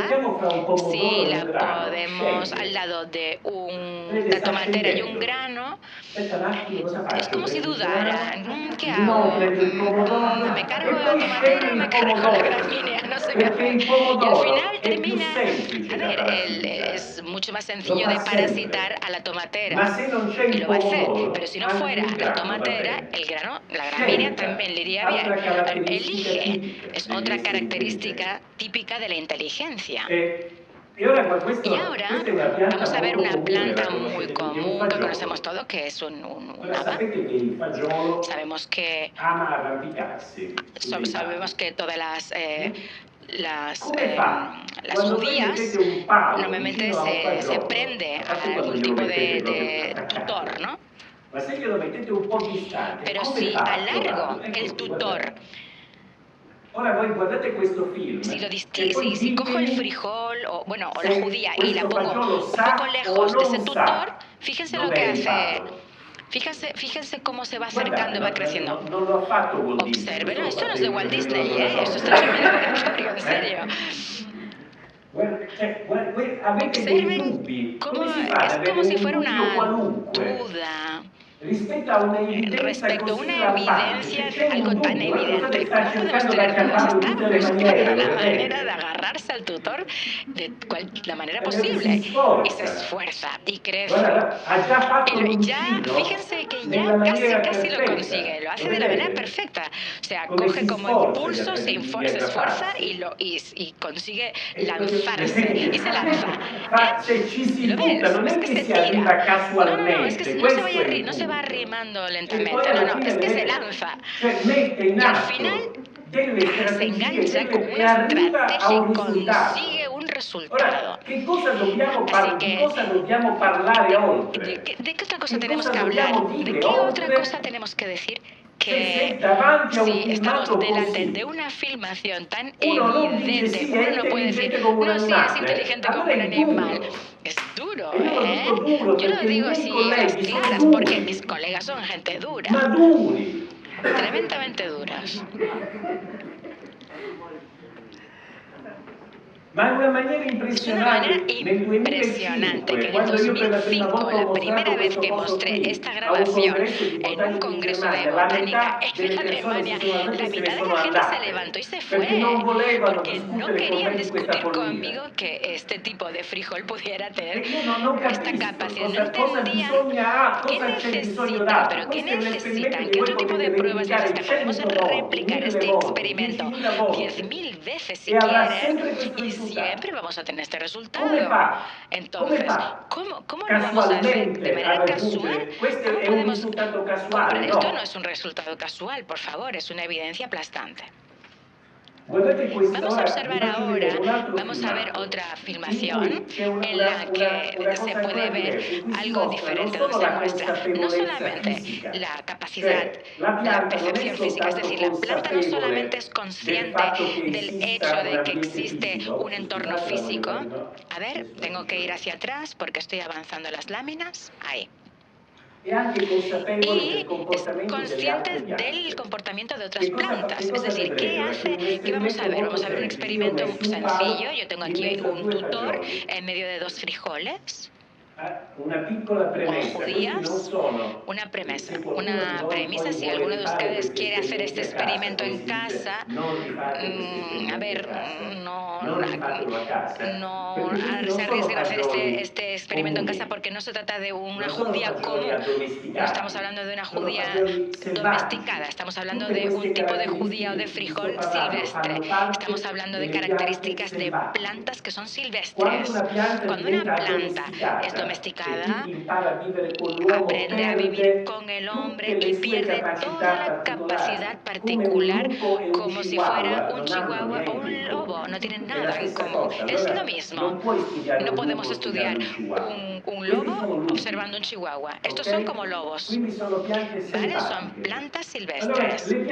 si la podemos al lado de una tomatera y un grano, es como si dudara. ¿Qué hago? ¿Me cargo la tomatera o me cargo la gramínea? No sé qué hacer. Y al final termina... A ver, es mucho más sencillo de parasitar a la tomatera. Y lo va a hacer. Pero si no fuera la tomatera, el grano, la gramínea también le iría bien. Elige. Es otra característica típica de la inteligencia. Y ahora vamos a ver una planta muy común que conocemos todos, que es un haba. Sabemos que todas las judías normalmente se prende a algún tipo de tutor, ¿no? Pero si alargo el tutor, si cojo el frijol o la judía y la pongo un poco lejos de ese tutor, fíjense lo que hace. Fíjense cómo se va acercando y va creciendo. Observen, esto no es de Walt Disney, esto está en mi laboratorio, en serio. Observen cómo es como si fuera una duda respecto a una evidencia, algo tan evidente. ¿Cómo podemos tener dudas? Está buscando la manera de agarrarse al tutor de la manera posible y se esfuerza y crece. Y ya, fíjense que ya casi lo consigue, lo hace de la manera perfecta. O sea, coge como impulso, se esfuerza y consigue lanzarse y se lanza. ¿Lo ves? Es que se tira. No, es que no se va arrimando lentamente, no, es que se lanza. Y al final se engancha con una estrategia y consigue un resultado. Así que, ¿de qué otra cosa tenemos que hablar? ¿De qué otra cosa tenemos que decir? que si estamos delante de una filmación tan evidente, uno no puede decir, no, sí, es inteligente como un animal. Es duro, ¿eh? Yo lo digo así a las claras porque mis colegas son gente dura. Tremendamente duras. Es una manera impresionante que en el 2005, la primera vez que mostré esta grabación en un congreso de botánica en Alemania, la mitad de la gente se levantó y se fue porque no querían discutir conmigo que este tipo de frijol pudiera tener esta capacidad. No entendían qué necesitan, pero qué necesitan, qué otro tipo de pruebas necesitan. Podemos replicar este experimento 10.000 veces si quieren y siempre vamos a tener este resultado. Entonces, ¿cómo lo vamos a hacer? ¿De manera casual? ¿Cómo podemos comprar? Esto no es un resultado casual, por favor, es una evidencia aplastante. Vamos a observar ahora, vamos a ver otra filmación en la que se puede ver algo diferente, donde se muestra no solamente la capacidad, la percepción física, es decir, la planta no solamente es consciente del hecho de que existe un entorno físico. A ver, tengo que ir hacia atrás porque estoy avanzando las láminas. Ahí. Y es consciente del comportamiento de otras plantas. Es decir, ¿qué hace? ¿Qué vamos a ver? Vamos a ver un experimento sencillo. Yo tengo aquí un tutor en medio de 2 frijoles. Judías, una premisa, si alguno de ustedes quiere hacer este experimento en casa, a ver, no se arriesguen a hacer este experimento en casa porque no se trata de una judía común, no estamos hablando de una judía domesticada, estamos hablando de un tipo de judía o de frijol silvestre, estamos hablando de características de plantas que son silvestres. Cuando una planta es domesticada, aprende a vivir con el hombre y pierde toda la capacidad particular como si fuera un chihuahua o un lobo. No tienen nada en común. Es lo mismo. No podemos estudiar un lobo observando un chihuahua. Estos son como lobos. ¿Vale? Son plantas silvestres. Y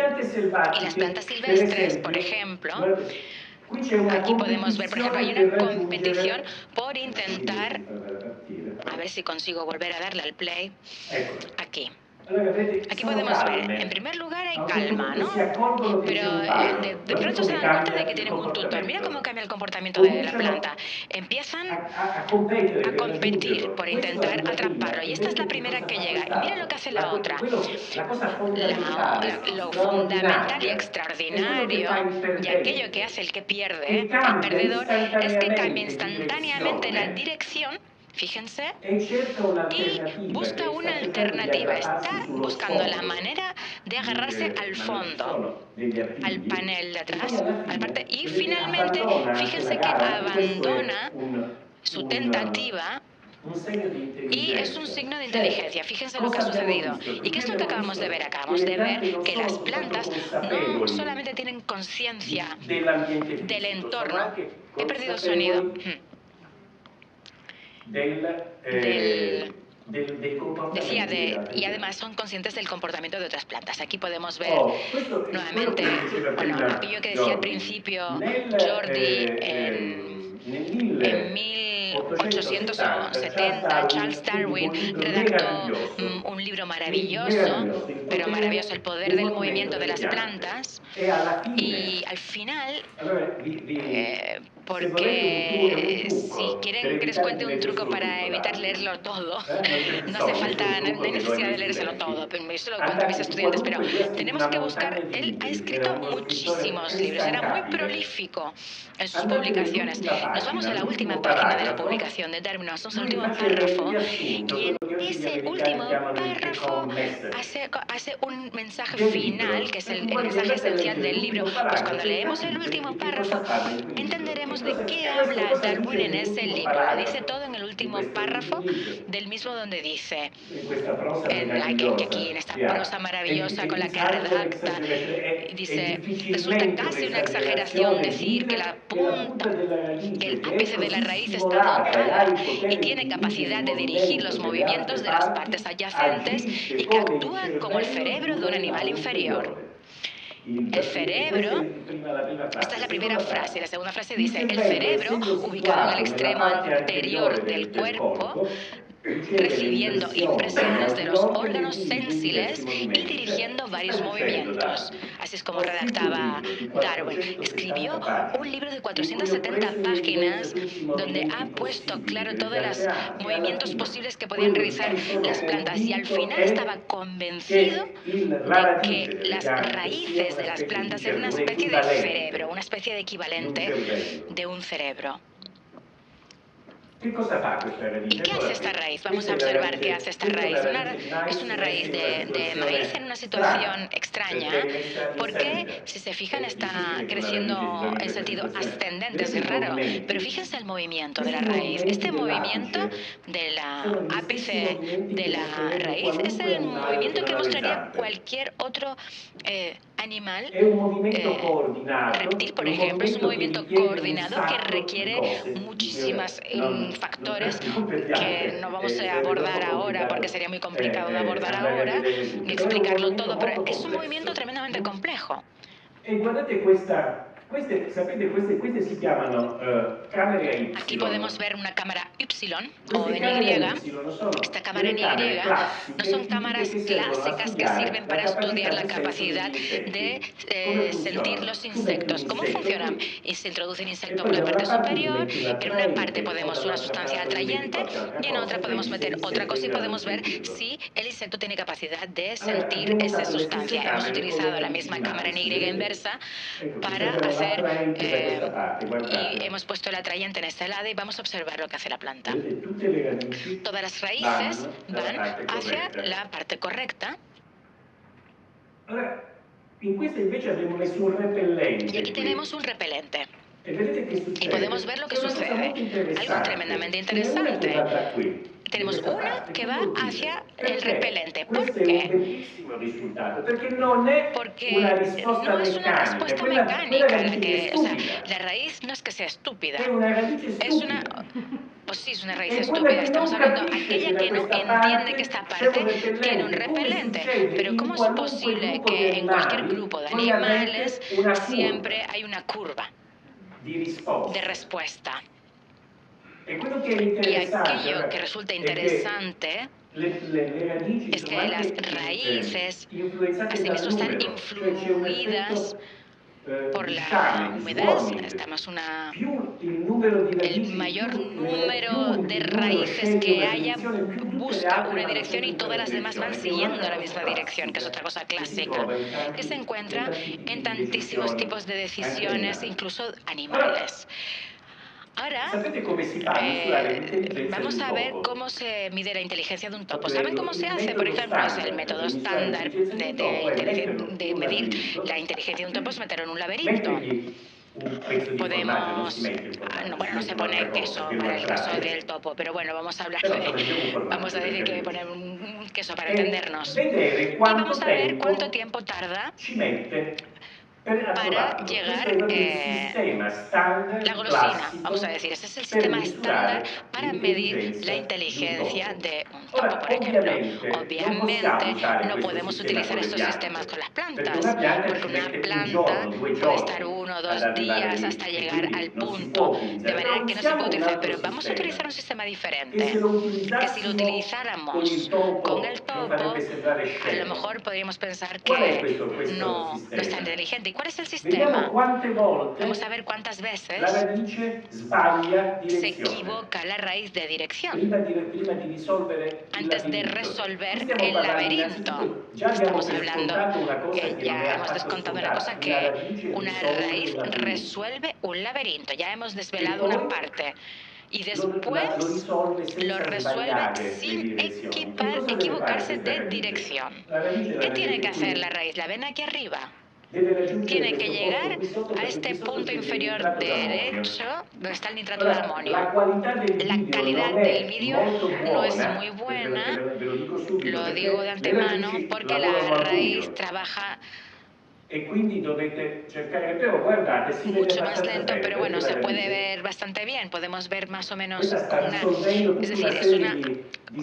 las plantas silvestres, por ejemplo, aquí podemos ver, por ejemplo, hay una competición por intentar, a ver si consigo volver a darle al play, aquí. Aquí podemos ver, en primer lugar hay calma, ¿no? Pero de pronto se dan cuenta de que tienen un tutor. Mira cómo cambia el comportamiento de la planta. Empiezan a competir por intentar atraparlo. Y esta es la primera que llega. Y mira lo que hace la otra. Lo fundamental y extraordinario, y aquello que hace el que pierde, el perdedor, es que cambia instantáneamente la dirección. Fíjense, y busca una alternativa. Está buscando la manera de agarrarse al fondo, al panel de atrás, al parte, y finalmente, fíjense que abandona su tentativa. Y es un signo de inteligencia. Fíjense lo que ha sucedido. ¿Y qué es lo que acabamos de ver? Acabamos de ver que las plantas no solamente tienen conciencia del entorno. He perdido sonido. Decía, y además son conscientes del comportamiento de otras plantas. Aquí podemos ver nuevamente, bueno, aquello que decía al principio Jordi en 1870, Charles Darwin redactó un libro maravilloso, pero maravilloso, El poder del movimiento de las plantas, y al final, porque si quieren que les cuente un truco para evitar leerlo todo, no hace falta, no hay necesidad de leérselo todo, pero yo se lo cuento a mis estudiantes, pero tenemos que buscar, él ha escrito muchísimos libros, era muy prolífico en sus publicaciones. Nos vamos a la última página de la publicación de Darwin, nos vamos al último párrafo, y en ese último párrafo hace un mensaje final, que es el mensaje esencial del libro. Pues cuando leemos el último párrafo, entenderemos veamos de qué habla Darwin en ese libro. Lo dice todo en el último párrafo del mismo donde dice, que aquí en esta prosa maravillosa con la que redacta, dice, resulta casi una exageración decir que la punta, que el ápice de la raíz está dotada y tiene capacidad de dirigir los movimientos de las partes adyacentes y que actúa como el cerebro de un animal inferior. El cerebro, esta es la primera frase, la segunda frase dice, el cerebro, ubicado en el extremo anterior del cuerpo, recibiendo impresiones de los órganos sensibles y dirigiendo varios movimientos. Así es como redactaba Darwin. Escribió un libro de 470 páginas donde ha puesto claro todos los movimientos posibles que podían realizar las plantas y al final estaba convencido de que las raíces de las plantas eran una especie de cerebro, una especie de equivalente de un cerebro. ¿Y qué hace esta raíz? Vamos a observar qué hace esta raíz. Es una raíz de maíz en una situación extraña, porque si se fijan está creciendo en sentido ascendente, es raro, pero fíjense el movimiento de la raíz. Este movimiento del ápice de la raíz es el movimiento que mostraría cualquier otro animal, reptil, por ejemplo, es un movimiento coordinado que requiere muchísimas factores que no vamos a abordar ahora porque sería muy complicado de abordar ahora y explicarlo todo, pero es un movimiento tremendamente complejo. Guardate sapete, queste si chiamano camere a Y. Aquí podemos ver una cámara Y o en Y. Esta cámara en Y no son cámaras clásicas que sirven para estudiar la capacidad de sentir los insectos. ¿Cómo funcionan? Se introduce el insecto por la parte superior, en una parte ponemos una sustancia atrayente y en otra podemos meter otra cosa y podemos ver si el insecto tiene capacidad de sentir esa sustancia. Hemos utilizado la misma cámara en Y inversa para hacer y hemos puesto el atrayente en este lado y vamos a observar lo que hace la planta. Todas las raíces van hacia la parte correcta. Y aquí tenemos un repelente. Y podemos ver lo que sucede. Algo tremendamente interesante. Tenemos una que va hacia el repelente. ¿Por qué? Porque no es una respuesta mecánica. La raíz no es que sea estúpida. Es una... Pues sí, es una raíz estúpida. Estamos hablando de aquella que no entiende que esta parte tiene un repelente. Pero ¿cómo es posible que en cualquier grupo de animales siempre hay una curva de respuesta? Y aquello que resulta interesante es que las raíces asimismo están influidas por la humedad. Estamos el mayor número de raíces que haya busca una dirección y todas las demás van siguiendo la misma dirección, que es otra cosa clásica, que se encuentra en tantísimos tipos de decisiones, incluso animales. Ahora, vamos a ver cómo se mide la inteligencia de un topo. ¿Saben cómo se hace? Por ejemplo, es el método estándar de medir la inteligencia de un topo es meterlo en un laberinto. Podemos... no se pone queso para el caso del topo, pero bueno, vamos a hablar vamos a decir que poner un queso para entendernos. Y vamos a ver cuánto tiempo tarda para llegar la golosina, vamos a decir. Ese es el sistema estándar para medir la inteligencia de un topo, por ejemplo. Obviamente no podemos utilizar estos sistemas con las plantas, porque una planta puede estar 1 o 2 días hasta llegar al punto, de manera que no se puede utilizar. Pero vamos a utilizar un sistema diferente, que si lo utilizáramos con el topo, a lo mejor podríamos pensar que no es tan inteligente. ¿Cuál es el sistema? Vamos a ver cuántas veces se equivoca la raíz de dirección antes de resolver el laberinto. Estamos hablando, ya hemos descontado una cosa, que una raíz resuelve un laberinto. Ya hemos desvelado una parte. Y después lo resuelve sin equivocarse de dirección. ¿Qué tiene que hacer la raíz? ¿La ven aquí arriba? tiene que llegar a este punto inferior derecho, donde está el nitrato de amonio. La calidad del vídeo no es muy buena, lo digo de antemano, porque la raíz trabaja mucho más lento, pero bueno, se puede ver bastante bien. Podemos ver más o menos es decir, es una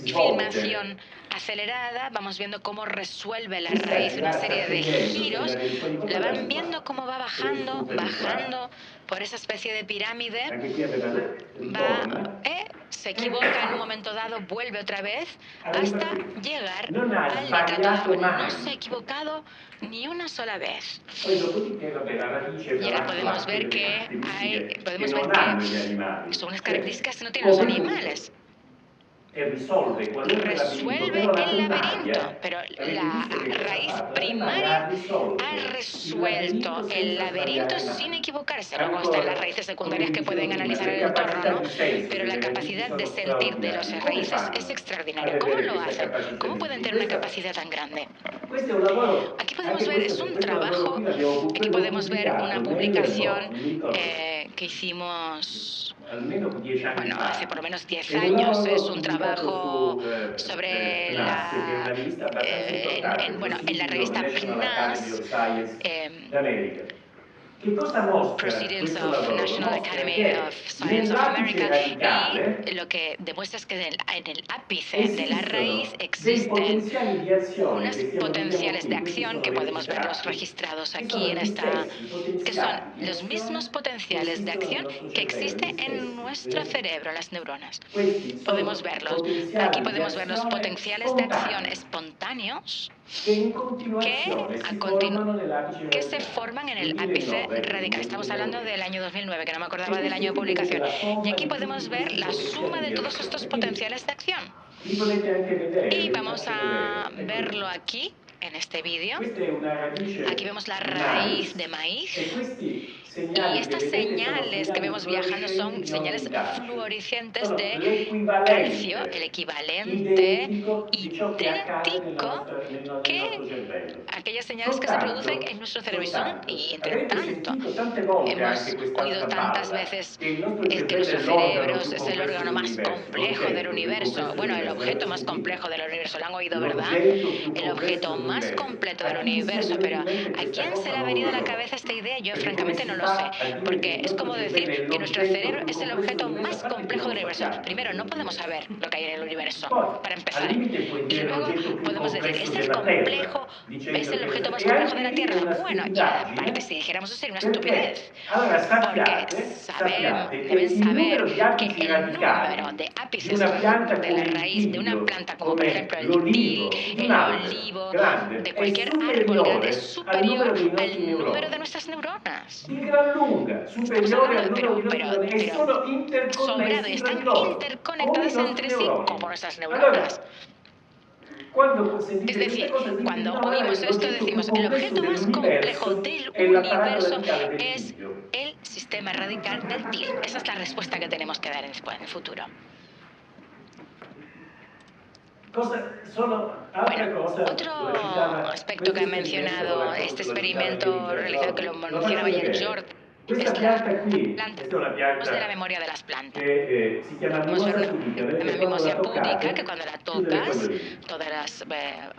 filmación acelerada. Vamos viendo cómo resuelve la raíz una serie de giros. La van viendo cómo va bajando por esa especie de pirámide. Se equivoca en un momento dado, vuelve otra vez hasta llegar al nitrato de amonio. No se ha equivocado ni una sola vez. Y ahora podemos ver que son unas características que no tienen los animales. Resuelve el laberinto, pero la raíz primaria ha resuelto el laberinto sin equivocarse. Luego están las raíces secundarias que pueden analizar el entorno, ¿no? Pero la capacidad de sentir de las raíces es extraordinaria. ¿Cómo lo hacen? ¿Cómo pueden tener una capacidad tan grande? Aquí podemos ver, es un trabajo, aquí podemos ver una publicación que hicimos, bueno, hace por lo menos 10 años. Es un trabajo sobre en la revista PNAS, Proceedings of National Academy of Science of America, y lo que demuestra es que en el ápice de la raíz existen unos potenciales de acción que podemos verlos registrados aquí en esta, que son los mismos potenciales de acción que existen en nuestro cerebro, las neuronas. Podemos verlos. Aquí podemos ver los potenciales de acción espontáneos que se forman en el ápice radical. Estamos hablando del año 2009, que no me acordaba del año de publicación. Y aquí podemos ver la suma de todos estos potenciales de acción. Y vamos a verlo aquí, en este vídeo. Aquí vemos la raíz de maíz. Y estas señales que vemos viajando son señales fluorescentes de calcio, el equivalente idéntico que aquellas señales que se producen en nuestro cerebro. Y entre tanto, hemos oído tantas veces que nuestro cerebro es el órgano más complejo del universo. Bueno, el objeto más complejo del universo, lo han oído, ¿verdad? El objeto más completo del universo. Pero ¿a quién se le ha venido a la cabeza esta idea? Yo francamente no lo sé, porque es como decir que nuestro cerebro es el objeto más complejo del universo. Primero, no podemos saber lo que hay en el universo, para empezar. Y luego podemos decir, ¿es el complejo, es el objeto más complejo de la Tierra? Bueno, y aparte, si dijéramos eso sería una estupidez, porque deben saber que el número de ápices de la raíz de una planta, como por ejemplo el til, el olivo, de cualquier árbol grande, es superior al número de nuestras neuronas. Estamos hablando pero sobrado, y están interconectadas entre sí como nuestras neuronas. Es decir, cuando oímos esto decimos, el objeto más complejo del universo es el sistema radical del til. Esa es la respuesta que tenemos que dar en el futuro. Bueno, otro aspecto que ha mencionado este experimento realizado, que lo mencionaba ayer George, es la planta. Hablamos de la memoria de las plantas. Podemos ver una mimosia púdica que cuando la tocas, todas las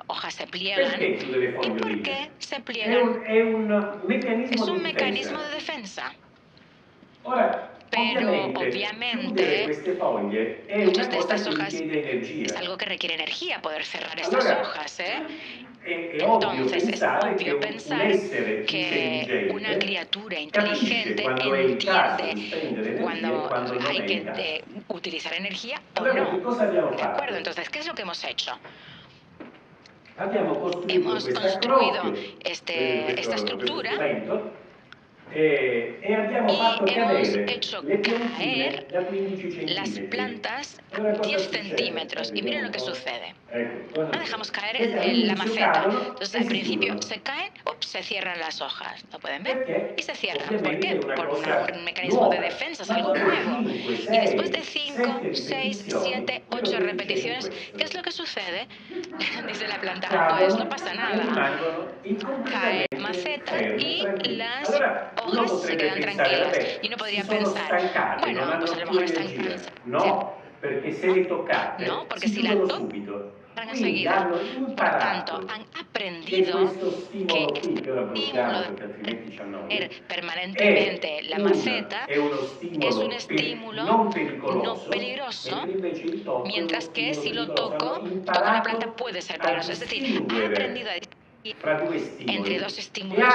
hojas se pliegan. ¿Y por qué se pliegan? Es un mecanismo de defensa. Pero obviamente muchas de estas hojas es algo que requiere energía, poder cerrar estas hojas, Entonces es obvio pensar que una criatura inteligente entiende cuando hay que utilizar energía o no. ¿De acuerdo? Entonces, ¿qué es lo que hemos hecho? Hemos construido esta estructura y hemos hecho caer las plantas 10 centímetros. Y miren lo que sucede. No dejamos caer la maceta. Entonces, al principio se caen, se cierran las hojas. ¿Lo pueden ver? Y se cierran. ¿Por qué? Por un mecanismo de defensa, es algo nuevo. Y después de 5, 6, 7, 8 repeticiones, ¿qué es lo que sucede? Dice la planta, pues no pasa nada. Cae maceta y las hojas se quedan tranquilas. Y uno podría pensar, bueno, pues a lo mejor están cansadas. No, porque se le toccate, no, porque si la tocan enseguida. Por tanto, han aprendido que este estímulo de tener permanentemente la maceta es un estímulo no peligroso, mientras que si lo toco la planta puede ser peligroso. Es decir, ha aprendido a distinguir entre dos estímulos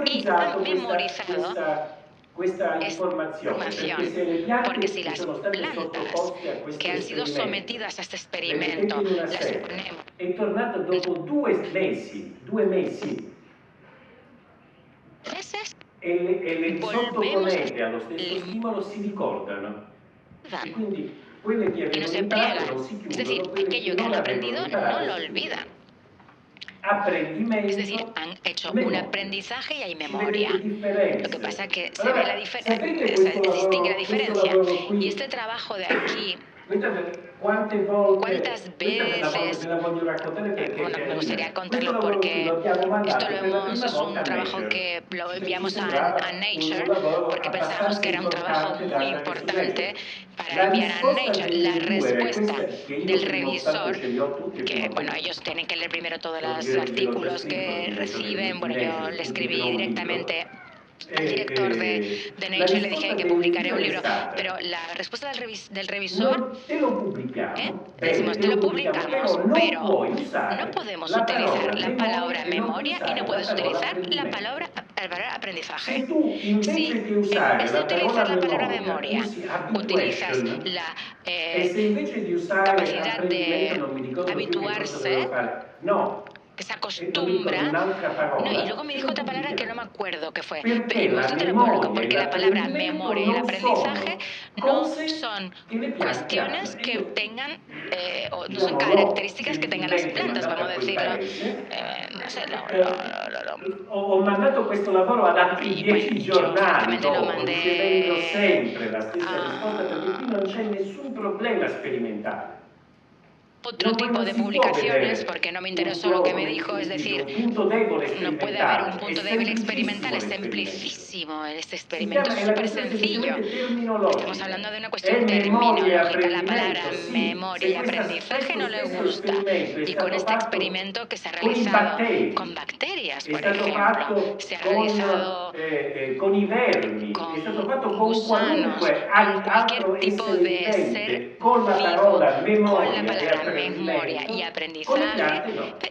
y ha memorizado questa información, porque si las plantas que han sido sometidas a este experimento las ponemos è tornato dopo 2 mesi e le sottoponete allo stesso stimolo si ricordano e quindi quelle che y no avevano se imparato embriagan. non si chiudono, Es decir, aquello que han aprendido no lo olvidan. Es decir, han hecho un aprendizaje y hay memoria. Lo que pasa es que se ve se distingue la diferencia. Y este trabajo de aquí, ¿cuántas veces? Bueno, me gustaría contarlo porque es un trabajo que lo enviamos a Nature porque pensábamos que era un trabajo muy importante para enviar a Nature. La respuesta del revisor, que bueno, ellos tienen que leer primero todos los artículos que reciben, bueno, yo le escribí directamente al director de Nature, le dije que publicaré un libro, pero la respuesta del revisor, decimos, te lo publicamos, pero no podemos utilizar la palabra memoria y no puedes utilizar la palabra aprendizaje. Si en vez de utilizar la palabra memoria, utilizas la capacidad de habituarse, que se acostumbra, no, y luego me dijo otra palabra que no me acuerdo qué fue, pero esto te lo publico porque la palabra memoria y el aprendizaje no son cuestiones que tengan, o no son características que tengan las plantas, vamos a decirlo, no sé, ho mandato questo lavoro ad altri 10 giornali dopo, ricevendo mandé sempre la stessa risposta perché qui non c'è nessun problema sperimentale. Otro tipo de publicaciones, porque no me interesó lo que me dijo, es decir, no puede haber un punto débil experimental, es simplifísimo, este experimento es súper sencillo. Estamos hablando de una cuestión terminológica, la palabra memoria y aprendizaje no le gusta. Y con este experimento que se ha realizado con bacterias, por ejemplo, se ha realizado con i vermi, è stato fatto con qualunque altro essere vivente, con la parola memoria y aprendizaje,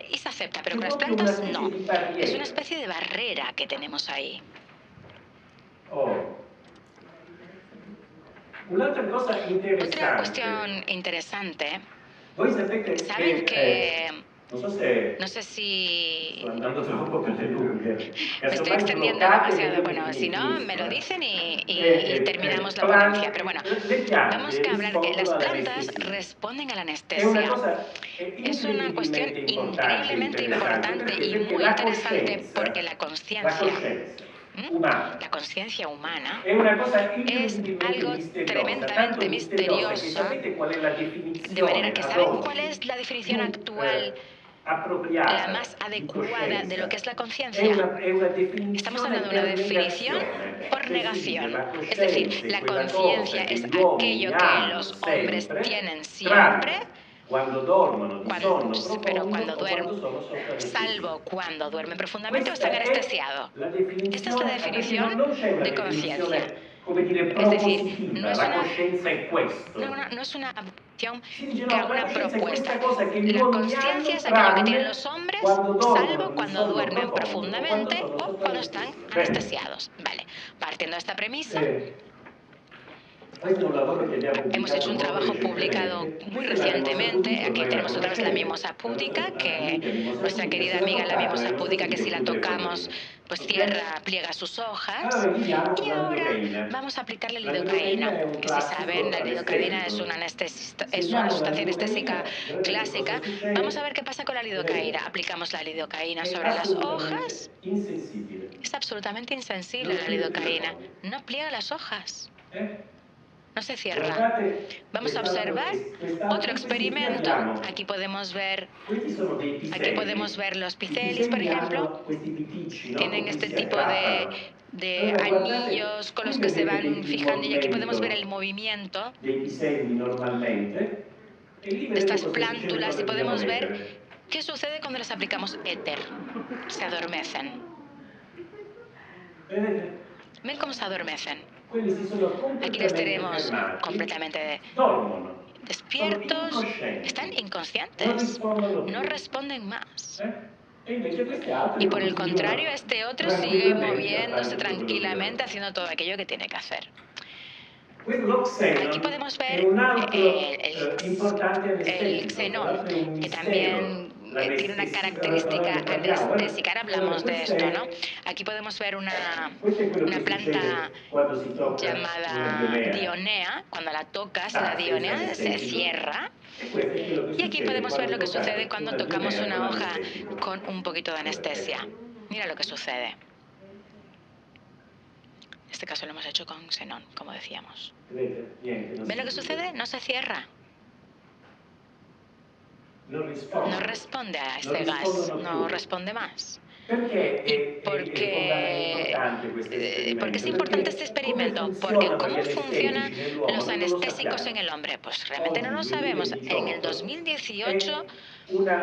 y se acepta, pero con las plantas no. Es una especie de barrera que tenemos ahí. Otra cuestión interesante, saben que no sé si me estoy extendiendo demasiado. Bueno, si no, me lo dicen y terminamos la ponencia. Pero bueno, vamos a hablar que las plantas responden a la anestesia. Es una cuestión increíblemente importante y muy interesante porque la conciencia humana es algo tremendamente misterioso, de manera que ¿saben cuál es la definición actual, la más adecuada de lo que es la conciencia? Estamos hablando de una definición por negación. Es decir, la conciencia es aquello que los hombres tienen siempre, pero cuando duermen, salvo cuando duermen profundamente o están anestesiados. Esta es la definición de conciencia. Es decir, no es una acción que haga una propuesta. La conciencia es aquello que tienen los hombres, salvo cuando duermen profundamente o cuando están anestesiados. Vale, partiendo de esta premisa, Hemos hecho un trabajo publicado muy recientemente. Aquí tenemos otra vez la mimosa púdica, que nuestra querida amiga la mimosa púdica, que si la tocamos, pues cierra, pliega sus hojas. Y ahora vamos a aplicarle lidocaína, que si saben, la lidocaína es una sustancia anestésica clásica. Vamos a ver qué pasa con la lidocaína. Aplicamos la lidocaína sobre las hojas. Es absolutamente insensible la lidocaína. No pliega las hojas. No se cierra. Vamos a observar otro experimento. Aquí podemos ver los picelis, por ejemplo. Tienen este tipo de anillos con los que se van fijando, y aquí podemos ver el movimiento de estas plántulas y podemos ver qué sucede cuando les aplicamos éter. Se adormecen. ¿Ven cómo se adormecen? Aquí les tenemos completamente despiertos, están inconscientes, no responden más. Y por el contrario, este otro sigue moviéndose tranquilamente, haciendo todo aquello que tiene que hacer. Aquí podemos ver el xenón, que también tiene una característica anestésica. Ahora hablamos de esto, ¿no? Aquí podemos ver una planta llamada dionea. Cuando la tocas, la dionea se cierra. Y aquí podemos ver lo que sucede cuando tocamos una hoja con un poquito de anestesia. Mira lo que sucede. En este caso lo hemos hecho con xenón, como decíamos. ¿Ven lo que sucede? No se cierra. No responde a este gas, no responde más. ¿Y por qué es importante este experimento? Porque ¿cómo funcionan los anestésicos en el hombre? Pues realmente no lo sabemos. En el 2018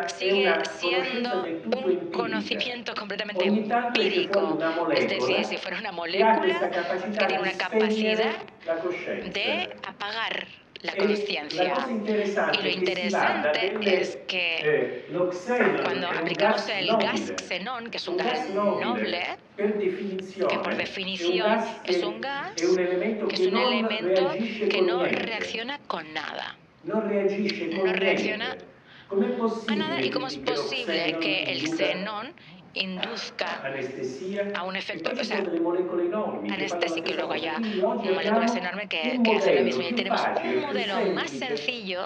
sigue siendo un conocimiento completamente empírico. Es decir, si fuera una molécula que tiene una capacidad de apagar la conciencia. Y lo interesante es que cuando aplicamos el gas xenón, que es un gas noble, que por definición es un gas, que es un elemento que no reacciona con nada. No reacciona a nada. ¿Y cómo es posible que el xenón induzca a un efecto, anestésico, y luego haya moléculas enormes que hacen lo mismo? Y tenemos un modelo más sencillo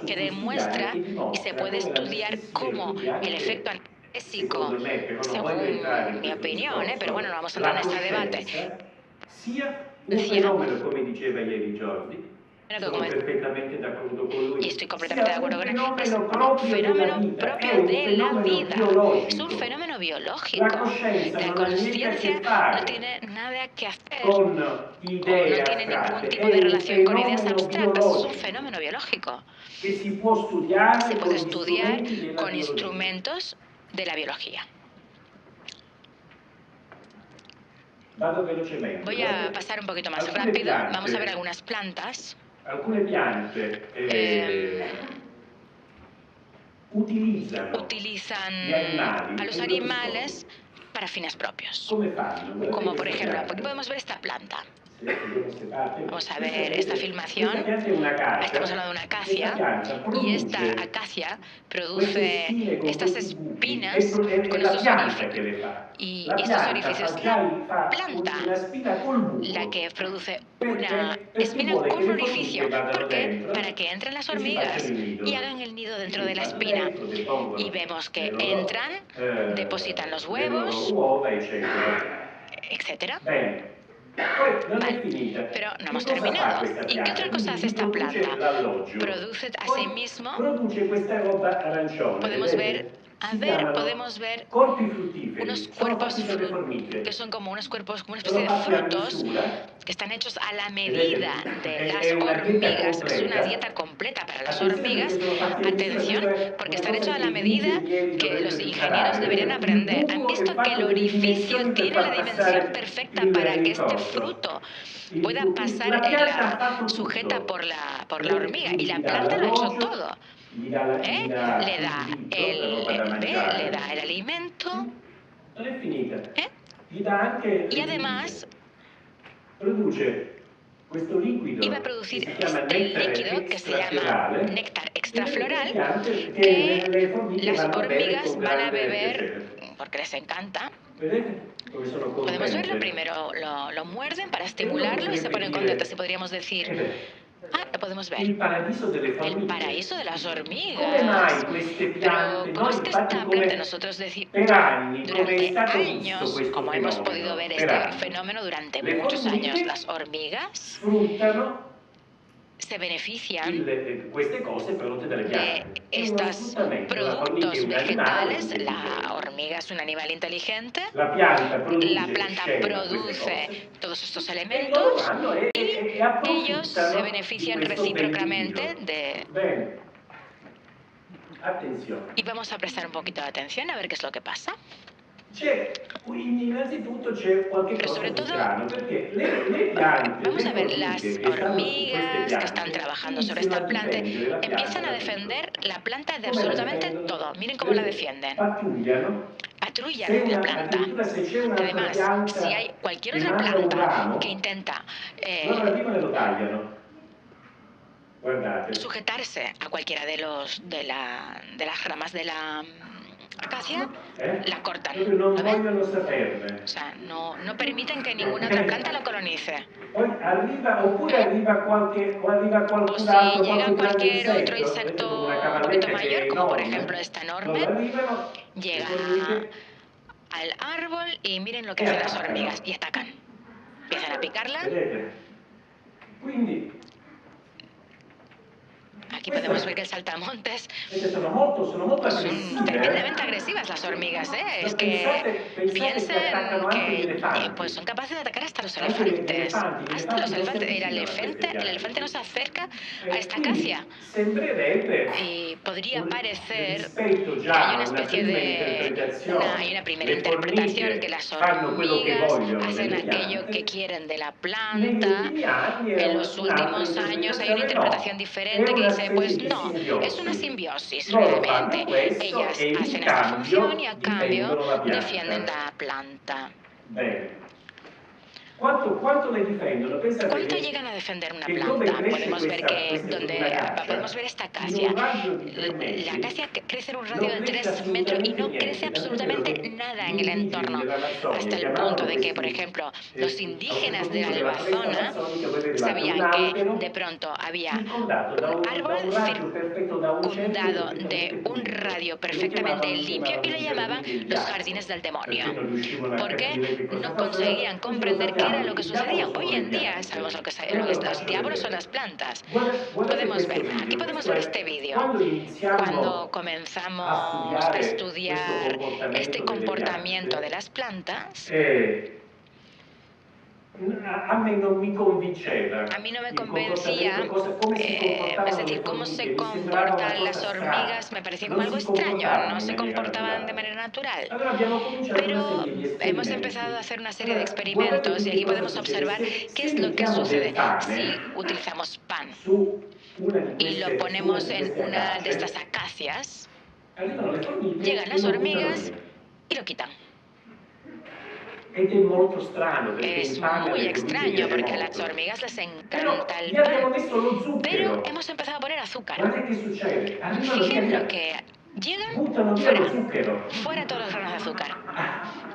que demuestra y se puede estudiar cómo el efecto anestésico, según mi opinión, pero bueno, no vamos a entrar en este debate, y estoy completamente de acuerdo con él, es un fenómeno propio de la vida, es un fenómeno biológico. La conciencia no tiene nada que hacer o no tiene ningún tipo de relación con ideas abstractas, es un fenómeno biológico. Se puede estudiar con instrumentos de la biología. Voy a pasar un poquito más rápido. Vamos a ver algunas plantas. Utilizan a los animales para fines propios. Como por ejemplo, aquí podemos ver esta planta. Vamos a ver esta filmación. Estamos hablando de una acacia, y esta acacia produce estas espinas con estos orificios. Y estos orificios es la planta la que produce una espina con un orificio. ¿Por qué? Para que entren las hormigas y hagan el nido dentro de la espina. Y vemos que entran, depositan los huevos, etc. Vale, pero no hemos terminado. ¿Y qué otra cosa hace esta planta? Produce asimismo, podemos ver unos cuerpos que son como unos cuerpos, como una especie de frutos que están hechos a la medida de las hormigas. Es una dieta completa para las hormigas. Atención, porque están hechos a la medida que los ingenieros deberían aprender. Han visto que el orificio tiene la dimensión perfecta para que este fruto pueda pasar sujeta por la hormiga, y la planta lo ha hecho todo. Le da el alimento, y además iba a producir este líquido que se llama néctar extrafloral, che que le formiche las vanno a bere hormigas con van a grande beber piacere. porque les encanta. Vedete come sono Podemos contente? verlo primero, lo muerden para E uno estimularlo y se potrebbe ponen dire, contentos y podríamos decir, lo podemos ver. il paradiso delle El formiche. paraíso de las Come mai hormigas. queste Pero, piante? ¿cómo Noi es que infatti esta planta come nosotros per anni, come è durante stato visto años, questo como hemos fenomeno, podido ver per este anni, fenómeno durante le muchos años, formiche las hormigas sfruttano se benefician queste cose prodotte dalle de piante. È uno estos sfruttamento. La formica è productos un animale, vegetales. tutti La intelligenti. hormiga es un animal inteligente. La pianta produce, La planta scema queste produce cose todos estos e loro elementos vanno y e ellos se approfittano di benefician questo bel recíprocamente liquido. de... Bene, attenzione. Y vamos a prestar un poquito de atención a ver qué es lo que pasa. Innanzitutto c'è qualche Pero cosa sobre di todo, strano, perché le piante, vamos le a ver, las formiche che stanno su queste hormigas que están piante, trabajando sobre iniziano a esta planta difendere la pianta empiezan a da tutto. defender la planta de Come la absolutamente difendono? todo. Miren cómo la defienden. Pattugliano. Patrullan la planta. Addirittura se c'è un'altra Además, si pianta hay cualquier che otra manda un planta ramo, que intenta loro arrivano e lo tagliano. Guardate. sujetarse a cualquiera de las ramas de la acacia, la cortan. Proprio non ¿Lo ven? vogliono saperne. O sea, no permiten que ninguna otra planta lo colonice. Poi oppure arriva qualcun O si altro, llega qualche grande cualquier otro insetto, vedete, come una insecto un poquito cavalletta che mayor, è como por enorme, ejemplo esta enorme, loro arrivano, le llega formiche, al árbol y miren lo que e hacen las attaccano. hormigas y atacan. Empiezan a picarla. Vedete? Quindi Aquí podemos ver que el saltamontes sono molto son aggressive. tremendamente agresivas las hormigas, ¿eh? Es que piensen que pues son capaces de atacar hasta los elefantes. Hasta los elefantes. El elefante no se acerca a esta acacia. Y podría parecer que hay una especie hay una primera interpretación que las hormigas hacen aquello que quieren de la planta. En los últimos años hay una interpretación diferente que dice, pues no, es una simbiosis realmente. Ellas hacen esta función y a cambio defienden la planta. ¿Cuánto le difendono? ¿Cuánto llegan a defender una planta? Podemos ver podemos ver esta acacia. La acacia crece en un radio de 3 metros y no crece absolutamente nada en el entorno. Hasta el punto de que, por ejemplo, los indígenas de la Albazona sabían que de pronto había un árbol circundado de un radio perfectamente limpio y lo llamaban los jardines del demonio, porque no conseguían comprender qué era lo que sucedía. Hoy en día sabemos lo que los diablos son las plantas. Podemos ver, aquí podemos ver este vídeo. Cuando comenzamos a estudiar este comportamiento de las plantas, a mí no me convencía, es decir, cómo se comportan las hormigas, me parecía como algo extraño, no se comportaban de manera natural. Pero hemos empezado a hacer una serie de experimentos y aquí podemos observar qué es lo que sucede si utilizamos pan y lo ponemos en una de estas acacias. Llegan las hormigas y lo quitan. Es muy extraño porque a las hormigas les encanta el pan. Pero hemos empezado a poner azúcar. Fijen lo que llegan fuera todos los granos de azúcar.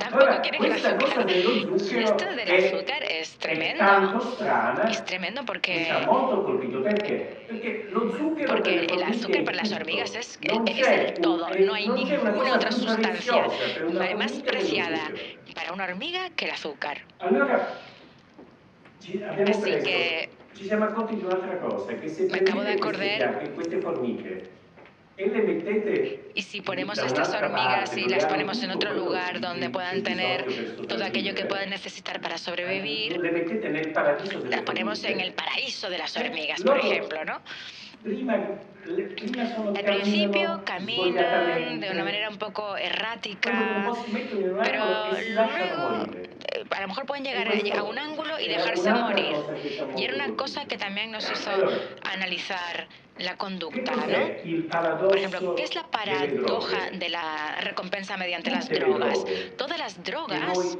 Tampoco quieren el azúcar. Y esto del azúcar es tremendo. Es tremendo porque el azúcar para las hormigas es el todo. No hay ninguna otra sustancia más preciada para una hormiga que el azúcar. Así que me acabo de acordar. Y si ponemos estas hormigas y las ponemos en otro lugar donde puedan tener todo aquello que puedan necesitar para sobrevivir, las ponemos en el paraíso de las hormigas, por ejemplo, ¿no? Al principio caminan de una manera un poco errática, pero luego a lo mejor pueden llegar a un ángulo y dejarse morir. Y era una cosa que también nos hizo analizar la conducta, ¿no? Por ejemplo, ¿qué es la paradoja de la recompensa mediante las drogas? Todas las drogas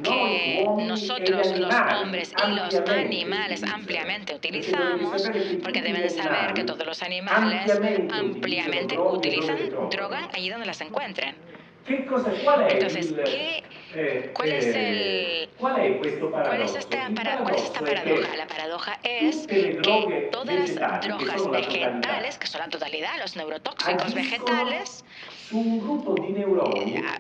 que nosotros, los hombres y los animales ampliamente utilizamos, porque deben saber que todos los animales ampliamente utilizan droga allí donde las encuentren. Entonces, ¿cuál es esta paradoja? La paradoja es que todas las drogas vegetales, que son la totalidad, los neurotóxicos vegetales,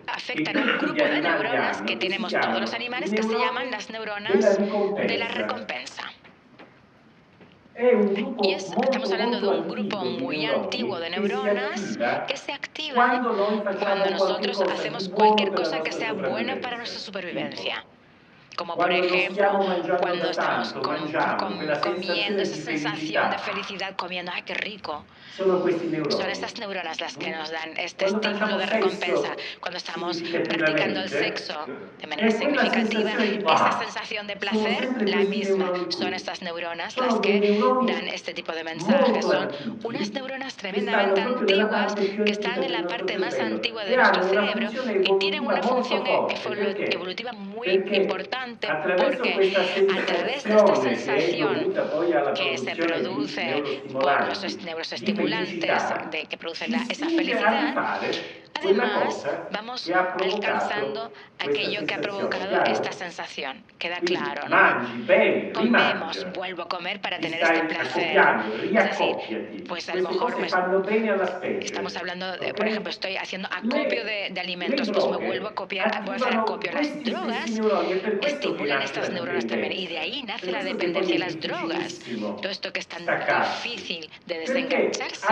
afectan a un grupo de neuronas que tenemos todos los animales, que se llaman las neuronas de la recompensa. Y estamos hablando de un grupo muy antiguo de neuronas que se activan cuando nosotros hacemos cualquier cosa que sea buena para nuestra supervivencia. Como por ejemplo, cuando estamos comiendo, esa sensación de felicidad, comiendo, ¡ay, qué rico! Son estas neuronas las que nos dan este estímulo de recompensa. Cuando estamos practicando el sexo de manera significativa, esa sensación de placer, la misma. Son estas neuronas las que dan este tipo de mensajes. Son unas neuronas tremendamente antiguas que están en la parte más antigua de nuestro cerebro y tienen una función evolutiva muy importante porque a través de esta sensación que se produce por los neuroestimulantes que producen esa felicidad, además vamos alcanzando aquello que ha provocado esta sensación. Queda claro, ¿no? Comemos, vuelvo a comer para tener este placer. Es decir, pues a lo mejor estamos hablando de, por ejemplo, estoy haciendo acopio de alimentos, pues me vuelvo a copiar, voy a hacer acopio. Las drogas estimulan estas neuronas también y de ahí nace la dependencia de las drogas. Todo esto que es tan difícil de desengancharse.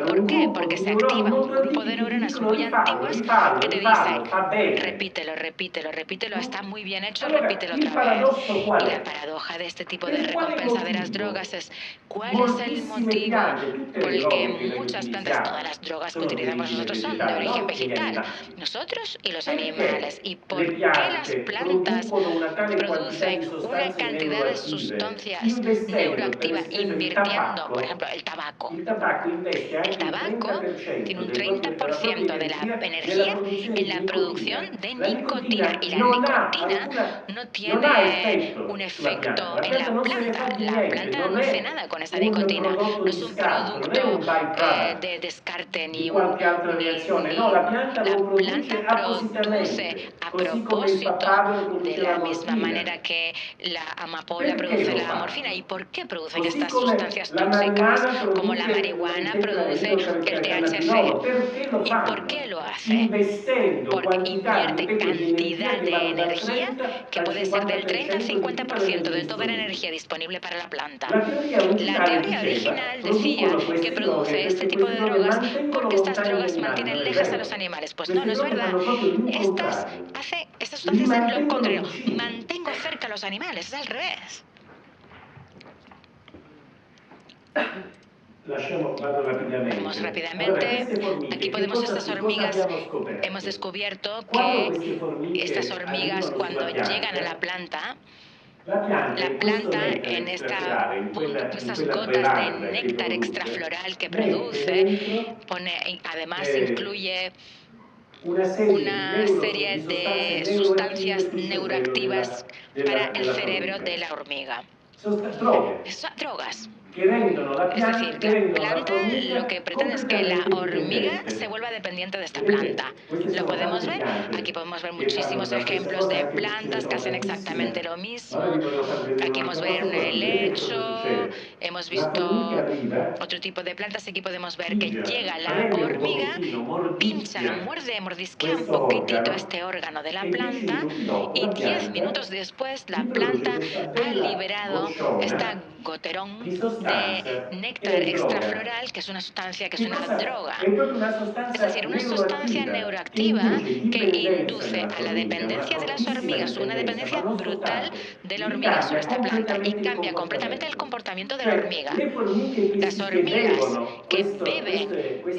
¿Por qué? Porque se activa un grupo de neuronas muy antiguas que te dice, repítelo, repítelo, repítelo, está muy bien hecho, repítelo otra vez. Y la paradoja de este tipo de recompensa de las drogas es, ¿cuál es el motivo por el que muchas plantas, todas las drogas que utilizamos nosotros son de origen vegetal? Nosotros y los animales. ¿Y por qué las plantas producen una cantidad de sustancias neuroactivas invirtiendo, por ejemplo, el tabaco? El tabaco tiene un 30% de la energía en la producción de nicotina y la nicotina no tiene un efecto en la planta. La planta no hace nada con esa nicotina. No es un producto de descarte ni la planta produce a propósito de la misma manera que la amapola produce la morfina. ¿Y por qué producen estas sustancias tóxicas como la marihuana produce el THC? ¿Y por qué lo hace? Porque invierte cantidad de energía que puede ser del 30 al 50% de toda la energía disponible para la planta. La teoría original decía que produce este tipo de drogas porque estas drogas mantienen lejos a los animales. Pues no, no es verdad. Estas sustancias hacen lo contrario. Mantengo cerca a los animales, es al revés. Vamos rápidamente. Aquí podemos estas hormigas. Hemos descubierto que estas hormigas cuando llegan a la planta en estas gotas de néctar extrafloral que produce, además incluye una serie de sustancias neuroactivas para el cerebro de la hormiga. Son drogas. Es decir, la planta lo que pretende es que la hormiga se vuelva dependiente de esta planta. ¿Lo podemos ver? Aquí podemos ver muchísimos ejemplos de plantas que hacen exactamente lo mismo. Aquí podemos ver un helecho, hemos visto otro tipo de plantas. Aquí podemos ver que llega la hormiga, pincha, mordisquea un poquitito este órgano de la planta y 10 minutos después la planta ha liberado esta goterón di de sostanza néctar è droga. extrafloral, que es una sustancia que es Che una cosa? droga. È proprio una Es sostanza decir, una sustancia neuroattiva neuroactiva che que induce induce dipendenza a la nella dependencia de las formica, hormigas, una una dipendenza, dependencia ma non brutal soltanto, de la gli hormiga sobre cambia esta planta y completamente il cambia completamente el comportamento. comportamiento de la Cioè, hormiga. le formiche Las che hormigas bevono que questo beben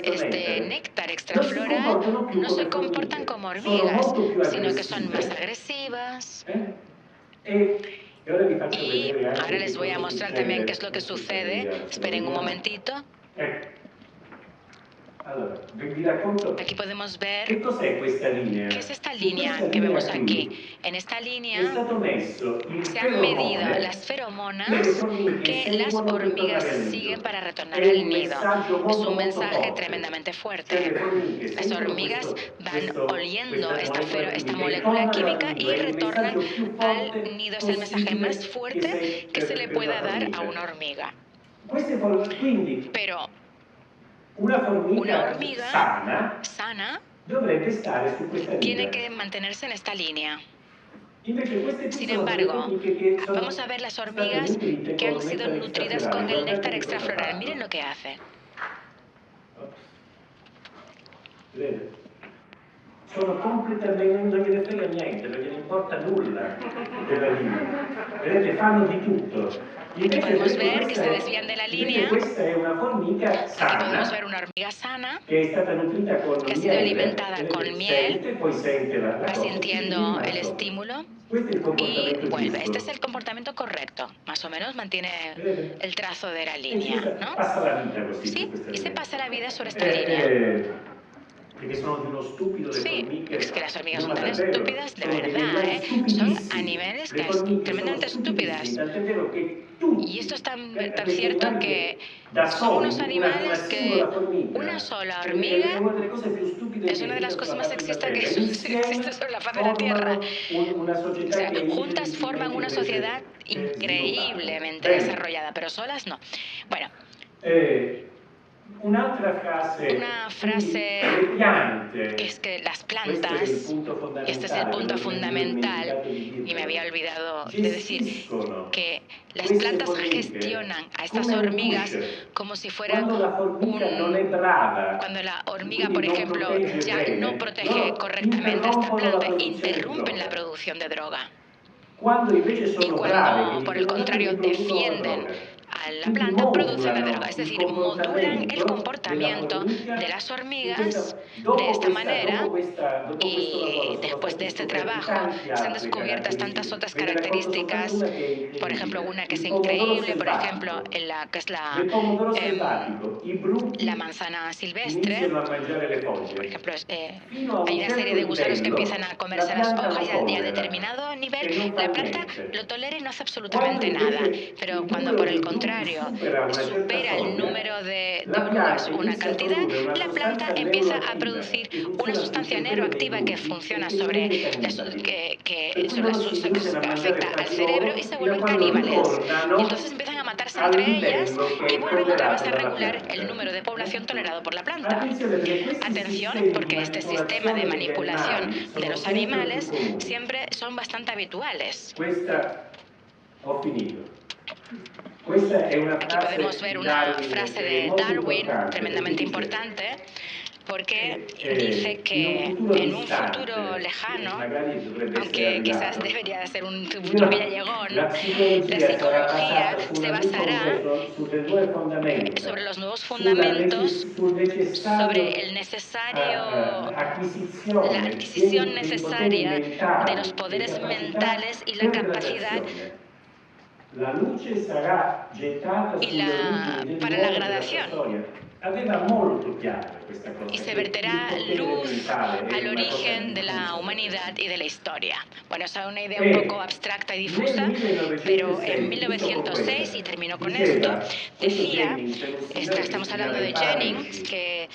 este nettare néctar non si extrafloral comportano più no se come comportan formiche, como sono hormigas, molto più sino que son más aggressive. agresivas. E ora vi faccio Y vedere anche ahora che les voy a cosa mostrar también qué succede. es lo que Aspetta, sucede. Esperen un momentito. Ecco. Allora, vi racconto. Aquí podemos ver Che cos'è questa linea? qué es esta Su questa línea que linea vemos aquí. qui En esta è línea stato messo il se han medido feromone las che le feromonas formiche que las seguono per hormigas tornare al siguen nido. para retornar È al un nido. messaggio Es molto un molto mensaje forte. tremendamente Cioè fuerte. le formiche Las sentono hormigas van oliendo questa esta molecola molécula química química e tornano al nido. y È il retornan messaggio più al forte nido. Es el mensaje más possibile fuerte que se le per una pueda dar a formica. una hormiga. Quindi Pero una una formica hormiga sana dovrebbe stare su questa tiene linea. que mantenerse en esta línea. Invece queste qui Sin sono delle embargo, formiche che sono vamos a ver las state hormigas nutrite que han con sido nettare nutridas extraflorale. con el Guardate néctar che cosa extrafloral. fanno. Miren lo que hace. Vedete? Sono completamente, non gliene frega niente, non gliene importa nulla della linea. Vedete, fanno di tutto. Aquí podemos ver que se desvían de la línea. Questa è una formica Aquí podemos sana ver una hormiga sana che è stata nutrita con que ha sido miele. alimentada con miel, Poi sente la va cosa, sintiendo si el estímulo Questo è il y comportamento vuelve. giusto. Este es el comportamiento correcto. Más o menos mantiene Vedete? el trazo de la E línea, ¿no? passa la vita così su Sí, questa y se linea. pasa la vida sobre esta línea. Perché sono di uno stupido le Sí, formiche. es que las hormigas No, son tan davvero, estúpidas, de sono degli verdad, animali ¿eh? Son stupidissimi. animales Le formiche tremendamente sono estúpidas. stupidissimi, tant'è vero che tutti, Y esto es tan questi cierto animali que da son soli, unos animales singola que formica, una sola è hormiga una delle cose più stupide es che una de las esista cosas sulla más faccia della sexistas que terra. Insieme existe sobre la faz de la Tierra. formano una O società sea, che è juntas forman una sociedad increíblemente desarrollada, pero solas no. Bueno, un'altra frase, una frase le piante, es que las plantas, y este es el punto fundamental, y me había olvidado de decir que las plantas gestionan a estas hormigas como si fueran cuando la hormiga, por ejemplo, ya no protege correctamente a esta planta, interrumpen la producción de droga. Y cuando, por el contrario, defienden a la planta, producen la droga. Es decir, modulan el comportamiento de las hormigas de esta manera. Y después de este trabajo se han descubierto tantas otras características. Por ejemplo, una que es increíble, por ejemplo, que es la manzana silvestre. Por ejemplo, hay una serie de gusanos que empiezan a comerse las hojas y a determinado nivel la planta lo tolera y no hace absolutamente nada. Pero cuando por el contrario supera el número de orugas una cantidad, la planta empieza a producir una sustancia neuroactiva que funciona que afecta al cerebro y se vuelven caníbales. Y entonces empiezan a matarse entre ellas y vuelven otra vez a regular el número de población tolerado por la planta. Atención, porque este sistema de manipulación de los animales siempre son bastante habituales. Aquí podemos ver una frase de Darwin tremendamente importante, porque dice que en un futuro lejano, aunque quizás debería de ser un futuro que ya llegó, ¿no? La psicología se basará sobre los nuevos fundamentos, sobre la adquisición necesaria de los poderes mentales y la capacidad para la gradación. Y se verterá luz al origen de la humanidad y de la historia. Bueno, es una idea un poco abstracta y difusa, pero en 1906, y termino con esto, decía, estamos hablando de Jennings, que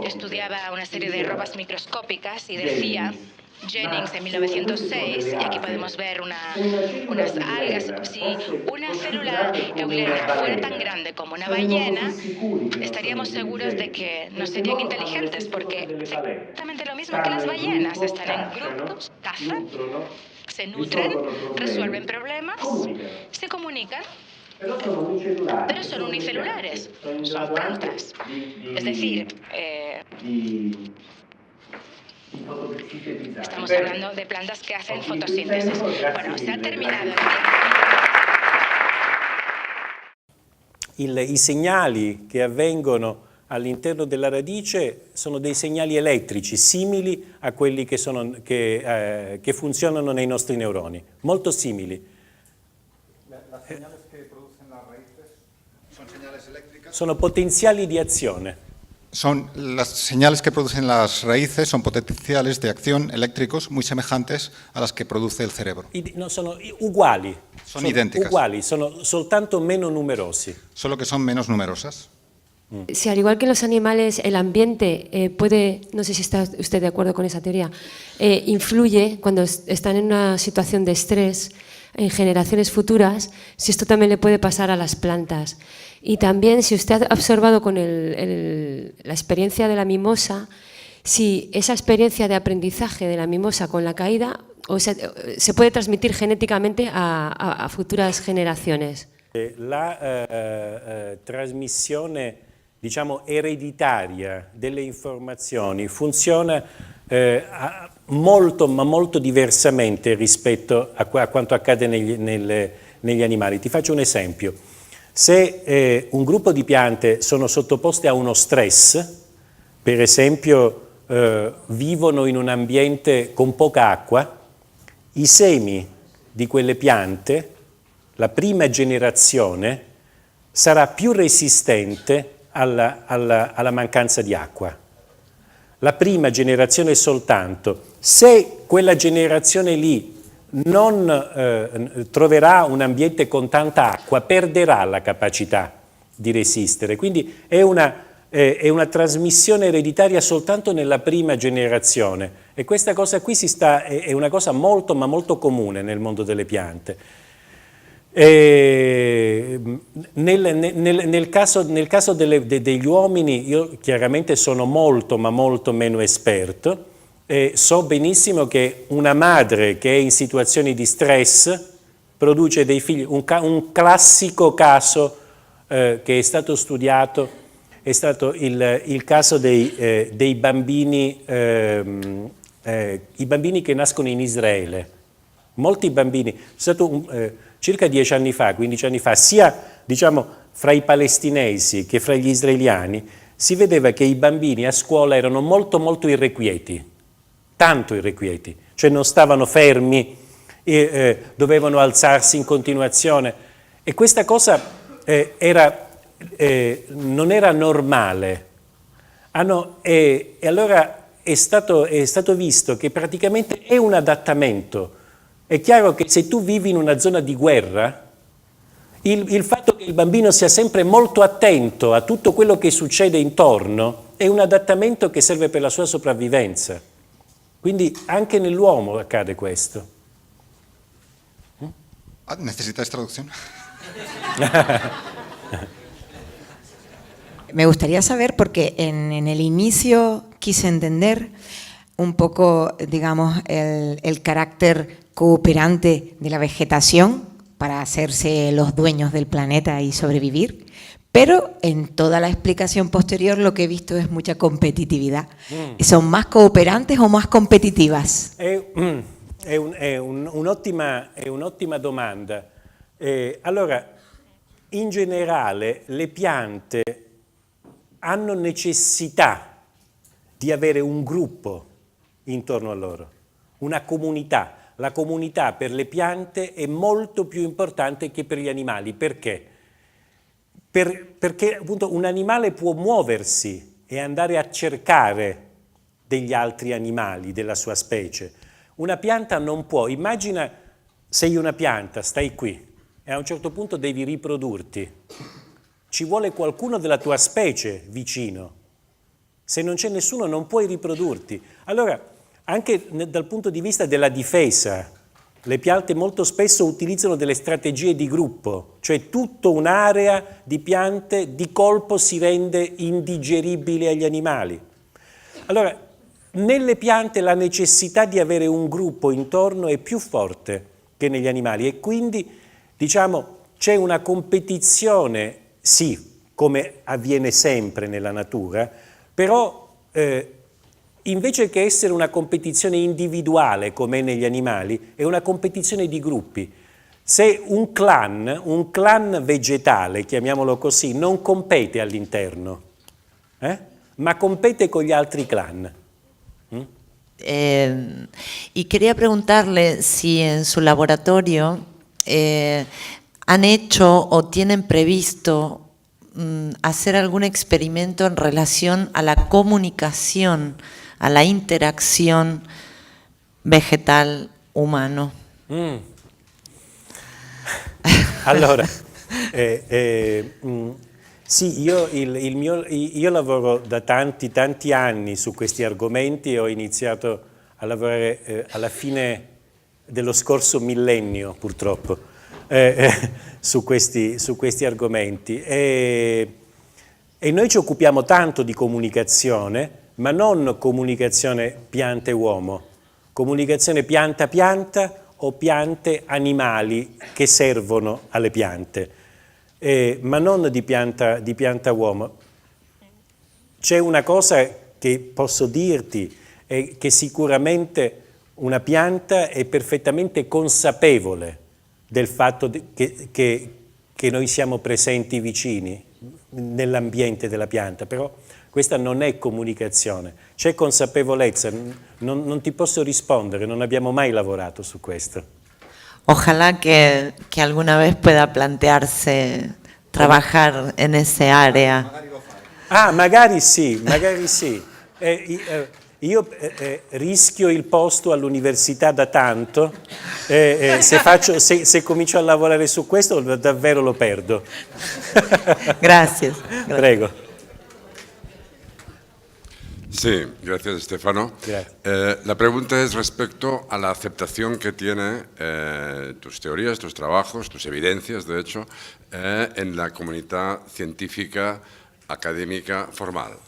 estudiaba una serie de robas microscópicas, y decía, Jennings en 1906, y aquí podemos ver unas algas. Si una célula euglena fuera tan grande como una ballena, estaríamos seguros de que no serían inteligentes, porque es exactamente lo mismo que las ballenas. Están en grupos, cazan, se nutren, resuelven problemas, se comunican. Pero son unicelulares, son plantas. Es decir, estamos hablando de plantas che hacen fotosíntesis. Bueno, se ha terminato I segnali che avvengono all'interno della radice sono dei segnali elettrici simili a quelli che funzionano nei nostri neuroni, molto simili. Las señales que producen las raíces son señales eléctricas. Sono potenziali di azione. Las señales que producen las raíces son potenciales de acción eléctricos muy semejantes a las que produce el cerebro. No, sono uguali. Sono idénticas. Uguali, sono soltanto meno numerosi. Solo que son menos numerosas. Si al igual que los animales el ambiente puede, no sé si está usted de acuerdo con esa teoría, influye cuando están en una situación de estrés en generaciones futuras, si esto también le puede pasar a las plantas. Y también si usted ha observado con la experiencia de la mimosa, si esa experiencia de aprendizaje de la mimosa con la caída se puede transmitir genéticamente a futuras generaciones. La trasmissione, diciamo, ereditaria delle informazioni funziona molto, ma molto diversamente rispetto a quanto accade negli animali. Ti faccio un esempio. Se un gruppo di piante sono sottoposte a uno stress, per esempio vivono in un ambiente con poca acqua, i semi di quelle piante, la prima generazione, sarà più resistente alla mancanza di acqua. La prima generazione soltanto. Se quella generazione lì non troverà un ambiente con tanta acqua, perderà la capacità di resistere. Quindi è una trasmissione ereditaria soltanto nella prima generazione. E questa cosa qui è una cosa molto, ma molto comune nel mondo delle piante. Nel caso degli uomini io chiaramente sono molto ma molto meno esperto e so benissimo che una madre che è in situazioni di stress produce dei figli. Un classico caso che è stato studiato è stato il caso dei bambini, i bambini che nascono in Israele. Molti bambini, è stato circa 10 anni fa, 15 anni fa, sia diciamo fra i palestinesi che fra gli israeliani, si vedeva che i bambini a scuola erano molto molto irrequieti, tanto irrequieti, cioè non stavano fermi, dovevano alzarsi in continuazione e questa cosa non era normale. E allora è stato visto che praticamente è un adattamento. È chiaro che se tu vivi in una zona di guerra, il fatto che il bambino sia sempre molto attento a tutto quello che succede intorno è un adattamento che serve per la sua sopravvivenza. Quindi anche nell'uomo accade questo. ¿Necesitáis traducción? Me gustaría saber, porque en el inicio quise entender un poco, digamos, el carácter cooperante de la vegetación para hacerse los dueños del planeta y sobrevivir, pero en toda la explicación posterior lo que he visto es mucha competitividad. ¿Son más cooperantes o más competitivas? È un'ottima domanda. Allora, in generale le piante hanno necessità di avere un gruppo intorno a loro, una comunità. La comunità per le piante è molto più importante che per gli animali. Perché? Perché appunto un animale può muoversi e andare a cercare degli altri animali della sua specie. Una pianta non può. Immagina sei una pianta, stai qui e a un certo punto devi riprodurti. Ci vuole qualcuno della tua specie vicino. Se non c'è nessuno non puoi riprodurti. Allora, anche dal punto di vista della difesa, le piante molto spesso utilizzano delle strategie di gruppo, cioè tutta un'area di piante di colpo si rende indigeribile agli animali. Allora, nelle piante la necessità di avere un gruppo intorno è più forte che negli animali e quindi, diciamo, c'è una competizione, sì, come avviene sempre nella natura, però invece che essere una competizione individuale come è negli animali, è una competizione di gruppi. Se un clan vegetale, chiamiamolo così, non compete all'interno, ma compete con gli altri clan. Y quería preguntarle si en su laboratorio han hecho o tienen previsto hacer algún experimento en relación a la comunicación, a la interacción vegetal-humano. Allora, sì, io lavoro da tanti anni su questi argomenti e ho iniziato a lavorare alla fine dello scorso millennio, purtroppo, su questi argomenti. E noi ci occupiamo tanto di comunicazione, ma non comunicazione pianta-uomo, comunicazione pianta-pianta o piante-animali che servono alle piante. Ma non di pianta-uomo. C'è una cosa che posso dirti, è che sicuramente una pianta è perfettamente consapevole del fatto che noi siamo presenti vicini nell'ambiente della pianta, però questa non è comunicazione, c'è consapevolezza, non ti posso rispondere, non abbiamo mai lavorato su questo. Ojalá que alguna vez pueda plantearse trabajar en ese área. Ah, magari sì, magari sì. Io rischio il posto all'università da tanto, se comincio a lavorare su questo davvero lo perdo. Gracias. Prego. Sí, gracias, Stefano. La pregunta es respecto a la aceptación que tiene tus teorías, tus trabajos, tus evidencias, de hecho, en la comunidad científica académica formal.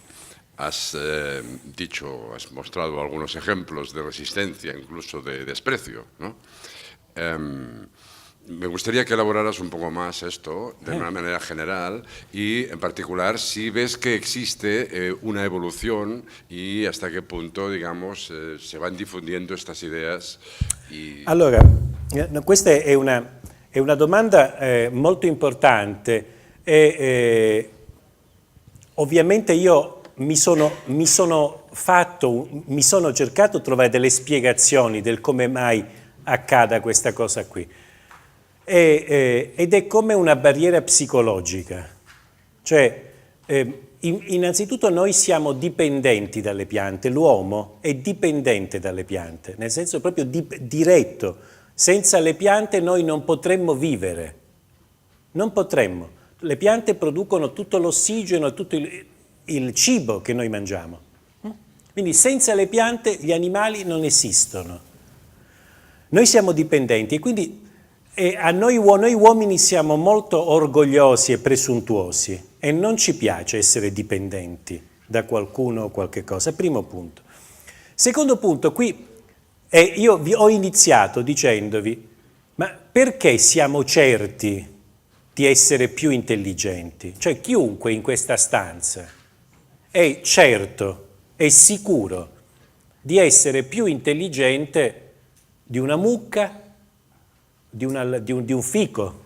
Has has mostrado algunos ejemplos de resistencia, incluso de desprecio, ¿no? Me gustaría que elaboraras un poco más esto de una manera general y en particular si ves que existe una evolución y hasta qué punto, digamos, se van difundiendo estas ideas. Allora, questa è una domanda molto importante e ovviamente io mi sono cercato di trovare delle spiegazioni del come mai accada questa cosa qui. Ed è come una barriera psicologica, cioè innanzitutto noi siamo dipendenti dalle piante, l'uomo è dipendente dalle piante, nel senso proprio diretto, senza le piante noi non potremmo vivere, non potremmo, le piante producono tutto l'ossigeno, tutto il cibo che noi mangiamo, quindi senza le piante gli animali non esistono, noi siamo dipendenti e quindi noi uomini siamo molto orgogliosi e presuntuosi e non ci piace essere dipendenti da qualcuno o qualche cosa, primo punto. Secondo punto, qui io vi ho iniziato dicendovi, ma perché siamo certi di essere più intelligenti? Cioè chiunque in questa stanza è certo, è sicuro di essere più intelligente di una mucca, di un fico,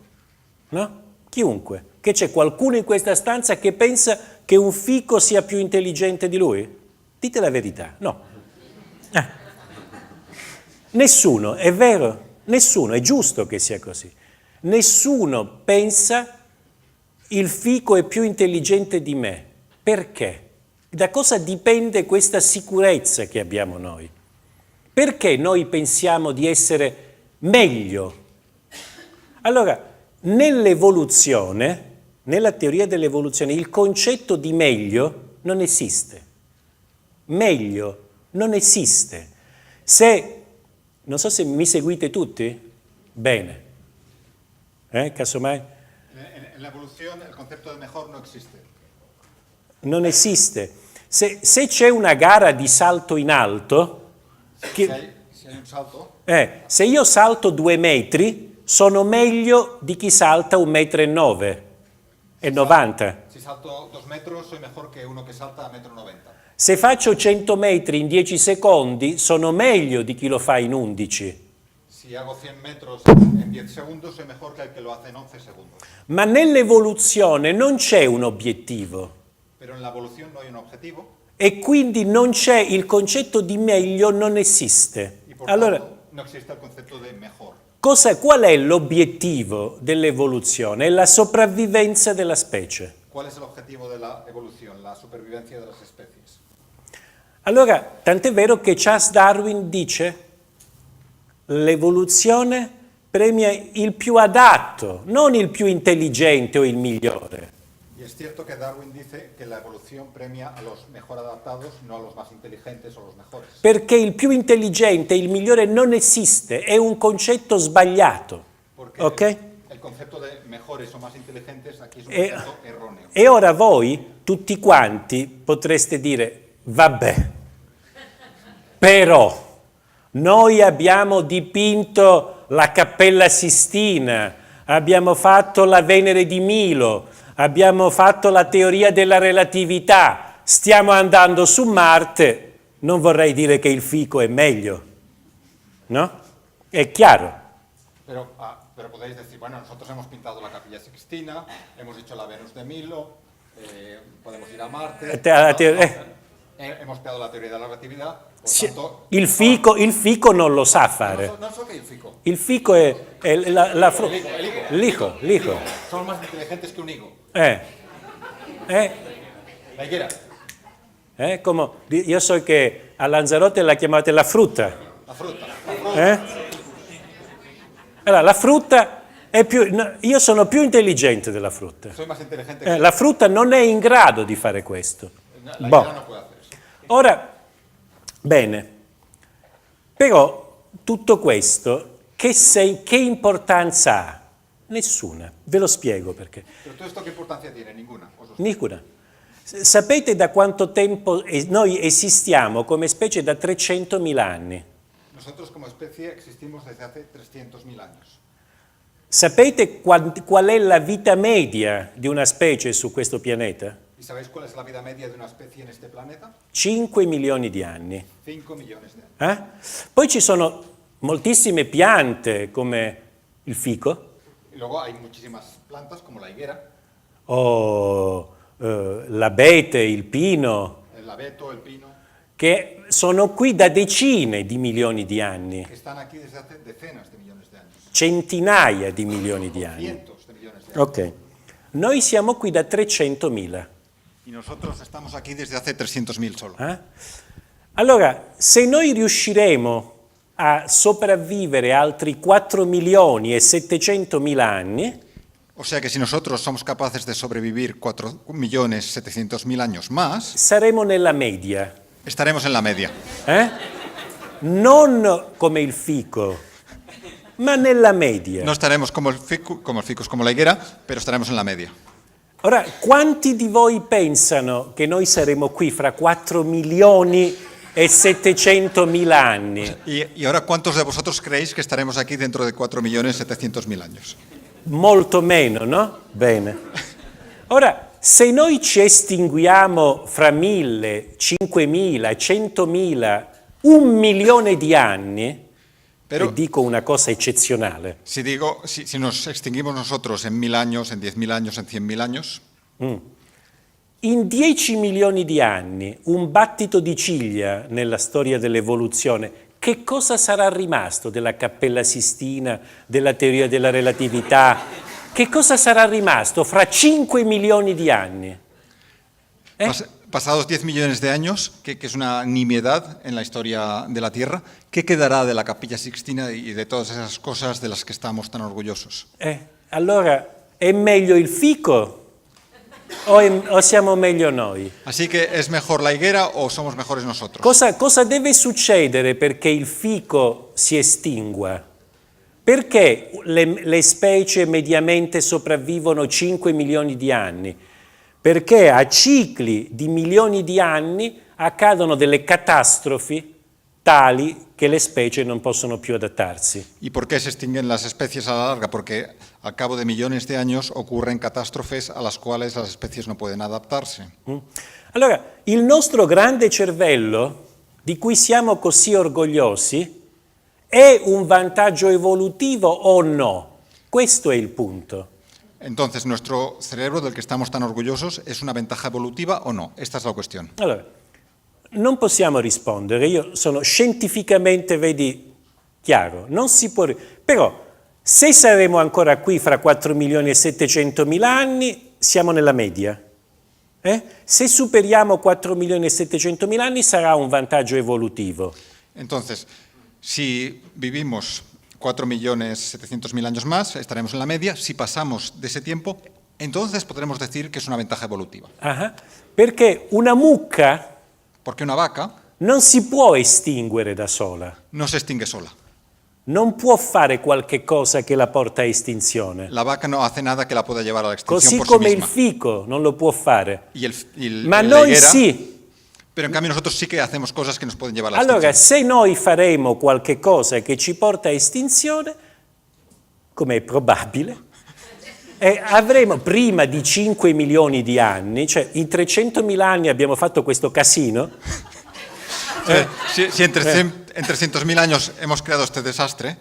no? Chiunque. Che c'è qualcuno in questa stanza che pensa che un fico sia più intelligente di lui? Dite la verità, no. Nessuno, è vero, nessuno, è giusto che sia così. Nessuno pensa il fico è più intelligente di me. Perché? Da cosa dipende questa sicurezza che abbiamo noi? Perché noi pensiamo di essere meglio? Allora, nell'evoluzione, nella teoria dell'evoluzione, il concetto di meglio non esiste. Meglio non esiste. Non so se mi seguite tutti? Bene. Casomai? Nell'evoluzione il concetto di mejor non esiste. Non esiste. Se c'è una gara di salto in alto, se hai un salto? Se io salto 2 metri, sono meglio di chi salta 1,9 m e 90. Si salto 2 metros, soy mejor que uno que salta a 1,90 m. Se faccio 100 metri in 10 secondi, sono meglio di chi lo fa in 11. Si hago 100 metros en 10 segundos, soy mejor que el que lo hace en 11 segundos. Ma nell'evoluzione non c'è un obiettivo. Pero en la evolución no hay un objetivo. E quindi non c'è il concetto di meglio, non esiste. Y por Allora, tanto, no existe el concepto de mejor. qual è l'obiettivo dell'evoluzione? È la sopravvivenza della specie. ¿Cuál es el objetivo de la evolución? La supervivencia de las especies. Allora, tant'è vero che Charles Darwin dice l'evoluzione premia il più adatto, non il più intelligente o il migliore. Y es cierto que Darwin dice que la evolución premia a los mejor adaptados, no a los más inteligentes o los mejores. Perché il più intelligente e il migliore non esiste, è un concetto sbagliato. Porque Ok? el concepto de mejores o más inteligentes aquí es un concepto erróneo. E ora voi, tutti quanti, potreste dire, vabbè, però noi abbiamo dipinto la Cappella Sistina, abbiamo fatto la Venere di Milo, abbiamo fatto la teoria della relatività, stiamo andando su Marte, non vorrei dire che il fico è meglio, no? È chiaro. Pero podéis decir, bueno, nosotros hemos pintado la Capilla Sixtina, hemos hecho la Venus de Milo, podemos ir a Marte, hemos creado la teoria della relatività, por tanto... Il fico non lo sa fare. Non so che è il fico. Il fico è la frutta. L'ico. Sono más inteligentes que un higo. La higuera. Come, io so che a Lanzarote la chiamate la frutta. La frutta. Allora, la frutta è più... No, io sono più intelligente della frutta. Soy más inteligente que La frutta non è in grado di fare questo. la higuera no puede hacer eso. Ora, bene, però tutto questo che importanza ha? Nessuna. Ve lo spiego perché. Pero todo esto, ¿qué importancia tiene? Ninguna. Nessuna. Sapete da quanto tempo noi esistiamo come specie? Da 300.000 anni. Nosotros como especie existimos desde hace 300.000 años. Sapete qual è la vita media di una specie su questo pianeta? ¿Y sabéis cuál es la vida media de una especie en este planeta? 5 milioni di anni. 5 millones de años. Poi ci sono moltissime piante come il fico, Y luego hay muchísimas plantas como la higuera, o l'abete, il pino, el abeto, el pino, che sono qui da decine di milioni di anni, que están aquí desde hace decenas de millones de años. centinaia di milioni di anni. Cientos de millones de años. Ok. Noi siamo qui da 300.000. Y nosotros estamos aquí desde hace 300.000 solo. Allora, se noi riusciremo a sopravvivere altri 4.700.000 anni, O sea que si nosotros somos capaces de sobrevivir 4.700.000 años más, saremo nella media. estaremos en la media. Non come il fico, ma nella media. No estaremos como el ficus, como la higuera, pero estaremos en la media. Ora, quanti di voi pensano che noi saremo qui fra 4.700.000 anni? Y ahora, ¿cuántos de vosotros creéis que estaremos aquí dentro de 4.700.000 años? Molto meno, no? Bene. Ora, se noi ci estinguiamo fra 1.000, 5.000, 100.000, 1 milione di anni, Pero, e dico una cosa eccezionale, si nos extinguimos nosotros en 1.000 años, en 10.000 años, en 100.000 años, in 10 milioni di anni, un battito di ciglia nella storia dell'evoluzione, che cosa sarà rimasto della Cappella Sistina, della teoria della relatività? Che cosa sarà rimasto fra 5 milioni di anni? pasados 10 millones de años, que es una nimiedad en la historia de la Tierra, ¿qué quedará de la Capilla Sixtina y de todas esas cosas de las que estamos tan orgullosos? Allora, è meglio il fico o siamo meglio noi? Así que, ¿es mejor la higuera o somos mejores nosotros? Cosa deve succedere perché il fico si estingua? Perché le specie mediamente sopravvivono 5 milioni di anni? Perché a cicli di milioni di anni accadono delle catastrofi tali che le specie non possono più adattarsi. ¿Y por qué se extinguen las especies a la larga? Porque al cabo de millones de años ocurren catástrofes a las cuales las especies no pueden adaptarse. Allora, il nostro grande cervello, di cui siamo così orgogliosi, è un vantaggio evolutivo o no? Questo è il punto. Entonces, ¿nuestro cerebro del que estamos tan orgullosos es una ventaja evolutiva o no? Esta es la cuestión. Allora, non possiamo rispondere, io sono scientificamente, vedi, chiaro, non si può... Però, se saremo ancora qui fra 4.700.000 anni, siamo nella media. Se superiamo 4.700.000 anni sarà un vantaggio evolutivo. Entonces, si vivimos 4.700.000 años más, estaremos en la media. Si pasamos de ese tiempo, entonces podremos decir que es una ventaja evolutiva. Perché una mucca Porque una vaca non si può estinguere da sola. no se extingue sola. Non può fare qualche cosa che la porta a estinzione. La vaca no hace nada que la pueda llevar a la extinción Così por come sí il misma. fico non lo può fare. Ma la noi higuera, sì. Pero en cambio nosotros sí que hacemos cosas que nos pueden llevar a la Allora, extinción. se noi faremo qualche cosa che ci porta a estinzione, come è probabile, avremo prima di 5 milioni di anni, cioè in 300.000 anni abbiamo fatto questo casino. Si en 300.000 años hemos creado este desastre,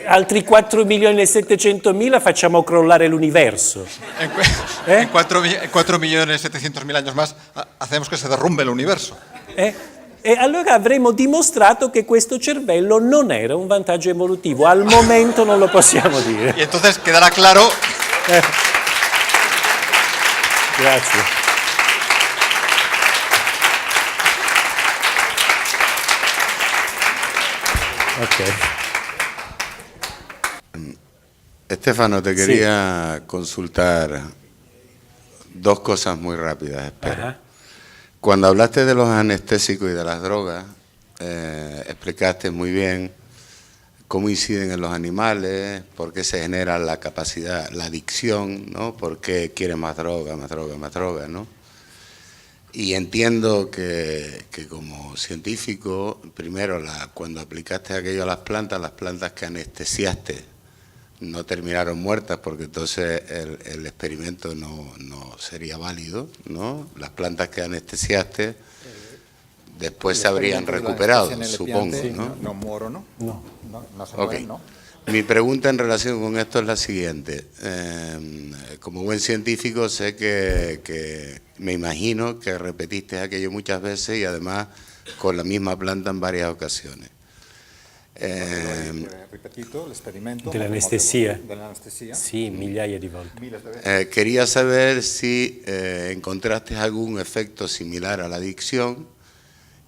Altri 4.700.000 facciamo crollare l'universo. en 4.700.000 años más hacemos que se derrumbe el universo. E allora avremo dimostrato che questo cervello non era un vantaggio evolutivo. Al momento non lo possiamo dire. Y entonces quedará claro. Grazie. Ok. Estefano, te quería consultar dos cosas muy rápidas, espero. Cuando hablaste de los anestésicos y de las drogas, explicaste muy bien cómo inciden en los animales, por qué se genera la capacidad, la adicción, ¿no? Por qué quieren más droga, ¿no? Y entiendo que como científico, primero, cuando aplicaste aquello a las plantas que anestesiaste no terminaron muertas, porque entonces el experimento no sería válido, ¿no? Las plantas que anestesiaste después se habrían recuperado, supongo, ¿no? No muero, ¿no? No se mueren, ¿no? Mi pregunta en relación con esto es la siguiente. Como buen científico sé que me imagino que repetiste aquello muchas veces y además con la misma planta en varias ocasiones. Repetito el experimento Dell'anestesia. Dell'anestesia. Sì, migliaia di volte. Quería saber si encontraste algún efecto similar a la adicción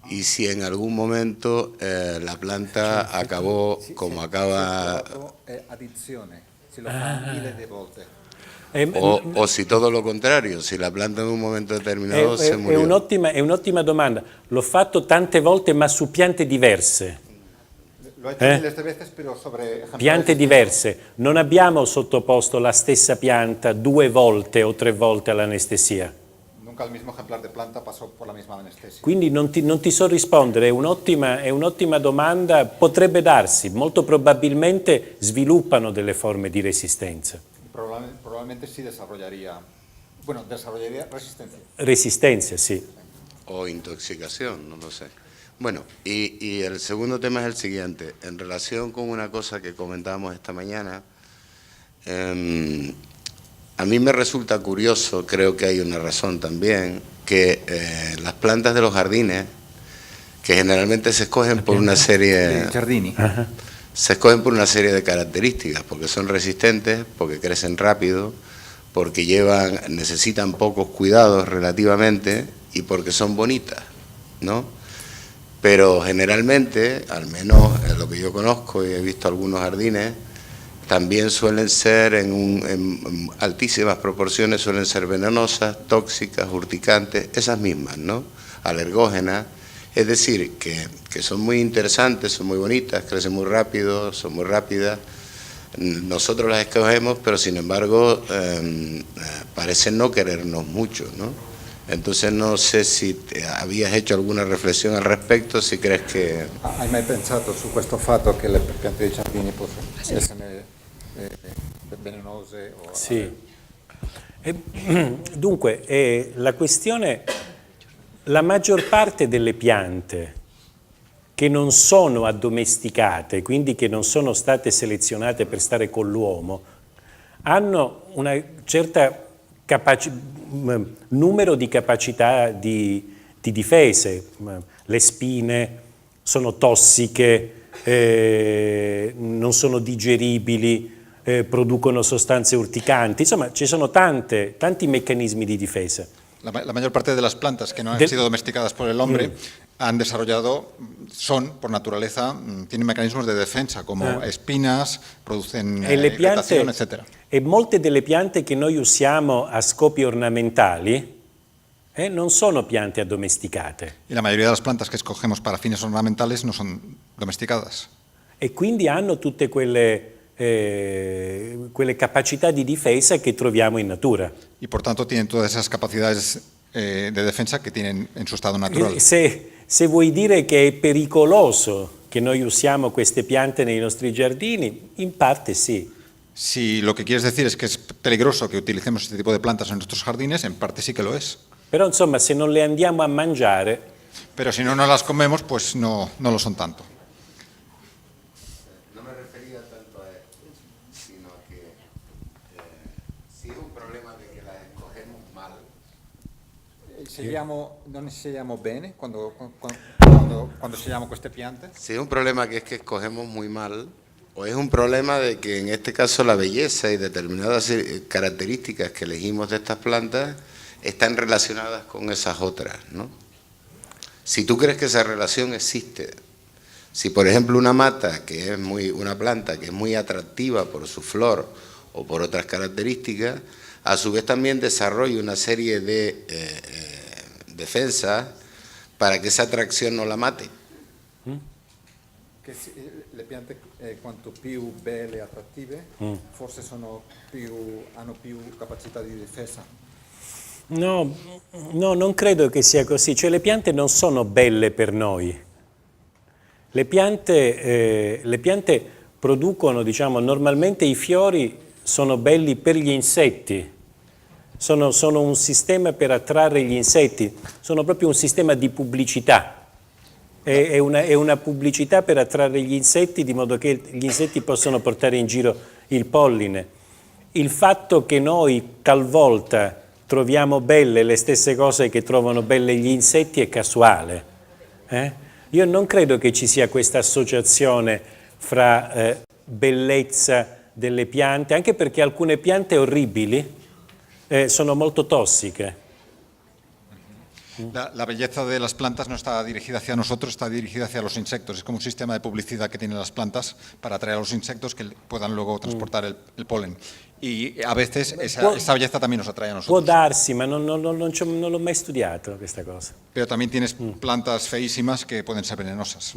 y si en algún momento la planta acabó como acaba... Adicciones, si lo fa miles de volte. O si todo lo contrario, si la planta en un momento determinado se È murió. un'ottima domanda. L'ho fatto tante volte, ma su piante diverse. Lo he hecho miles de veces, pero sobre Piante diverse. Non abbiamo sottoposto la stessa pianta 2 volte o 3 volte all'anestesia. Nunca el mismo ejemplar de planta pasó por la misma anestesia. Quindi non ti so rispondere, è un'ottima domanda, potrebbe darsi, molto probabilmente sviluppano delle forme di resistenza. Probablemente sí desarrollaría resistencia. Resistencia, sí. O intoxicación, no lo sé. Bueno, y el segundo tema es el siguiente. En relación con una cosa que comentábamos esta mañana, a mí me resulta curioso, creo que hay una razón también, que las plantas de los jardines, que generalmente se escogen por una serie... Giardini. Se escogen por una serie de características, porque son resistentes, porque crecen rápido, porque necesitan pocos cuidados relativamente y porque son bonitas, ¿no? Pero generalmente, al menos en lo que yo conozco y he visto algunos jardines, también suelen ser en altísimas proporciones, suelen ser venenosas, tóxicas, urticantes, esas mismas, ¿no? Alergógenas. Es decir, que son muy interesantes, son muy bonitas, crecen muy rápido, son muy rápidas. Nosotros las escogemos, pero sin embargo parecen no querernos mucho, ¿no? Entonces no sé si habías hecho alguna riflessione al respecto, si crees che... Hai mai pensato su questo fatto che le piante di giardini possono essere velenose? O sì. Dunque, la questione, la maggior parte delle piante che non sono addomesticate, quindi che non sono state selezionate per stare con l'uomo, hanno una certa numero di capacità di difese. Le spine sono tossiche, non sono digeribili, producono sostanze urticanti, insomma ci sono tanti meccanismi di difesa. La mayor parte de las plantas que no han sido domesticadas por el hombre han desarrollado, por naturaleza, tienen mecanismos de defensa, como espinas, producen vegetación, etc. E molte delle piante che noi usiamo a scopi ornamentali non sono piante addomesticate. Y la mayoría de las plantas que escogemos para fines ornamentales no son domesticadas. E quindi hanno tutte quelle capacità di difesa che troviamo in natura. Y por tanto tienen todas esas capacidades de defensa que tienen en su estado natural. Se vuoi dire che è pericoloso che noi usiamo queste piante nei nostri giardini, in parte sì. Si lo que quieres decir es que es peligroso que utilicemos este tipo de plantas en nuestros jardines, en parte sí que lo es. Però insomma, se non le andiamo a mangiare... Pero si no nos las comemos, pues no lo son tanto. No me refería tanto a esto, sino que si es un problema de que las escogemos mal. Non scegliamo bene quando scegliamo queste piante? Si es un problema que es que escogemos muy mal, o es un problema de que en este caso la belleza y determinadas características que elegimos de estas plantas están relacionadas con esas otras, ¿no? Si tú crees que esa relación existe, si por ejemplo una mata que es una planta que es muy atractiva por su flor o por otras características, a su vez también desarrolla una serie de defensas para que esa atracción no la mate. Che le piante quanto più belle e attrattive, forse hanno più capacità di difesa. No, non credo che sia così. Cioè le piante non sono belle per noi. Le piante producono, diciamo, normalmente i fiori sono belli per gli insetti. Sono un sistema per attrarre gli insetti. Sono proprio un sistema di pubblicità. È una pubblicità per attrarre gli insetti, di modo che gli insetti possono portare in giro il polline. Il fatto che noi talvolta troviamo belle le stesse cose che trovano belle gli insetti è casuale. Io non credo che ci sia questa associazione fra bellezza delle piante, anche perché alcune piante orribili sono molto tossiche. La belleza de las plantas no está dirigida hacia nosotros, está dirigida hacia los insectos. Es como un sistema de publicidad que tienen las plantas para atraer a los insectos que puedan luego transportar el polen. Y a veces esa belleza también nos atrae a nosotros. Può darsi, ma non l'ho mai studiato questa cosa. Pero también tienes plantas feísimas que pueden ser venenosas.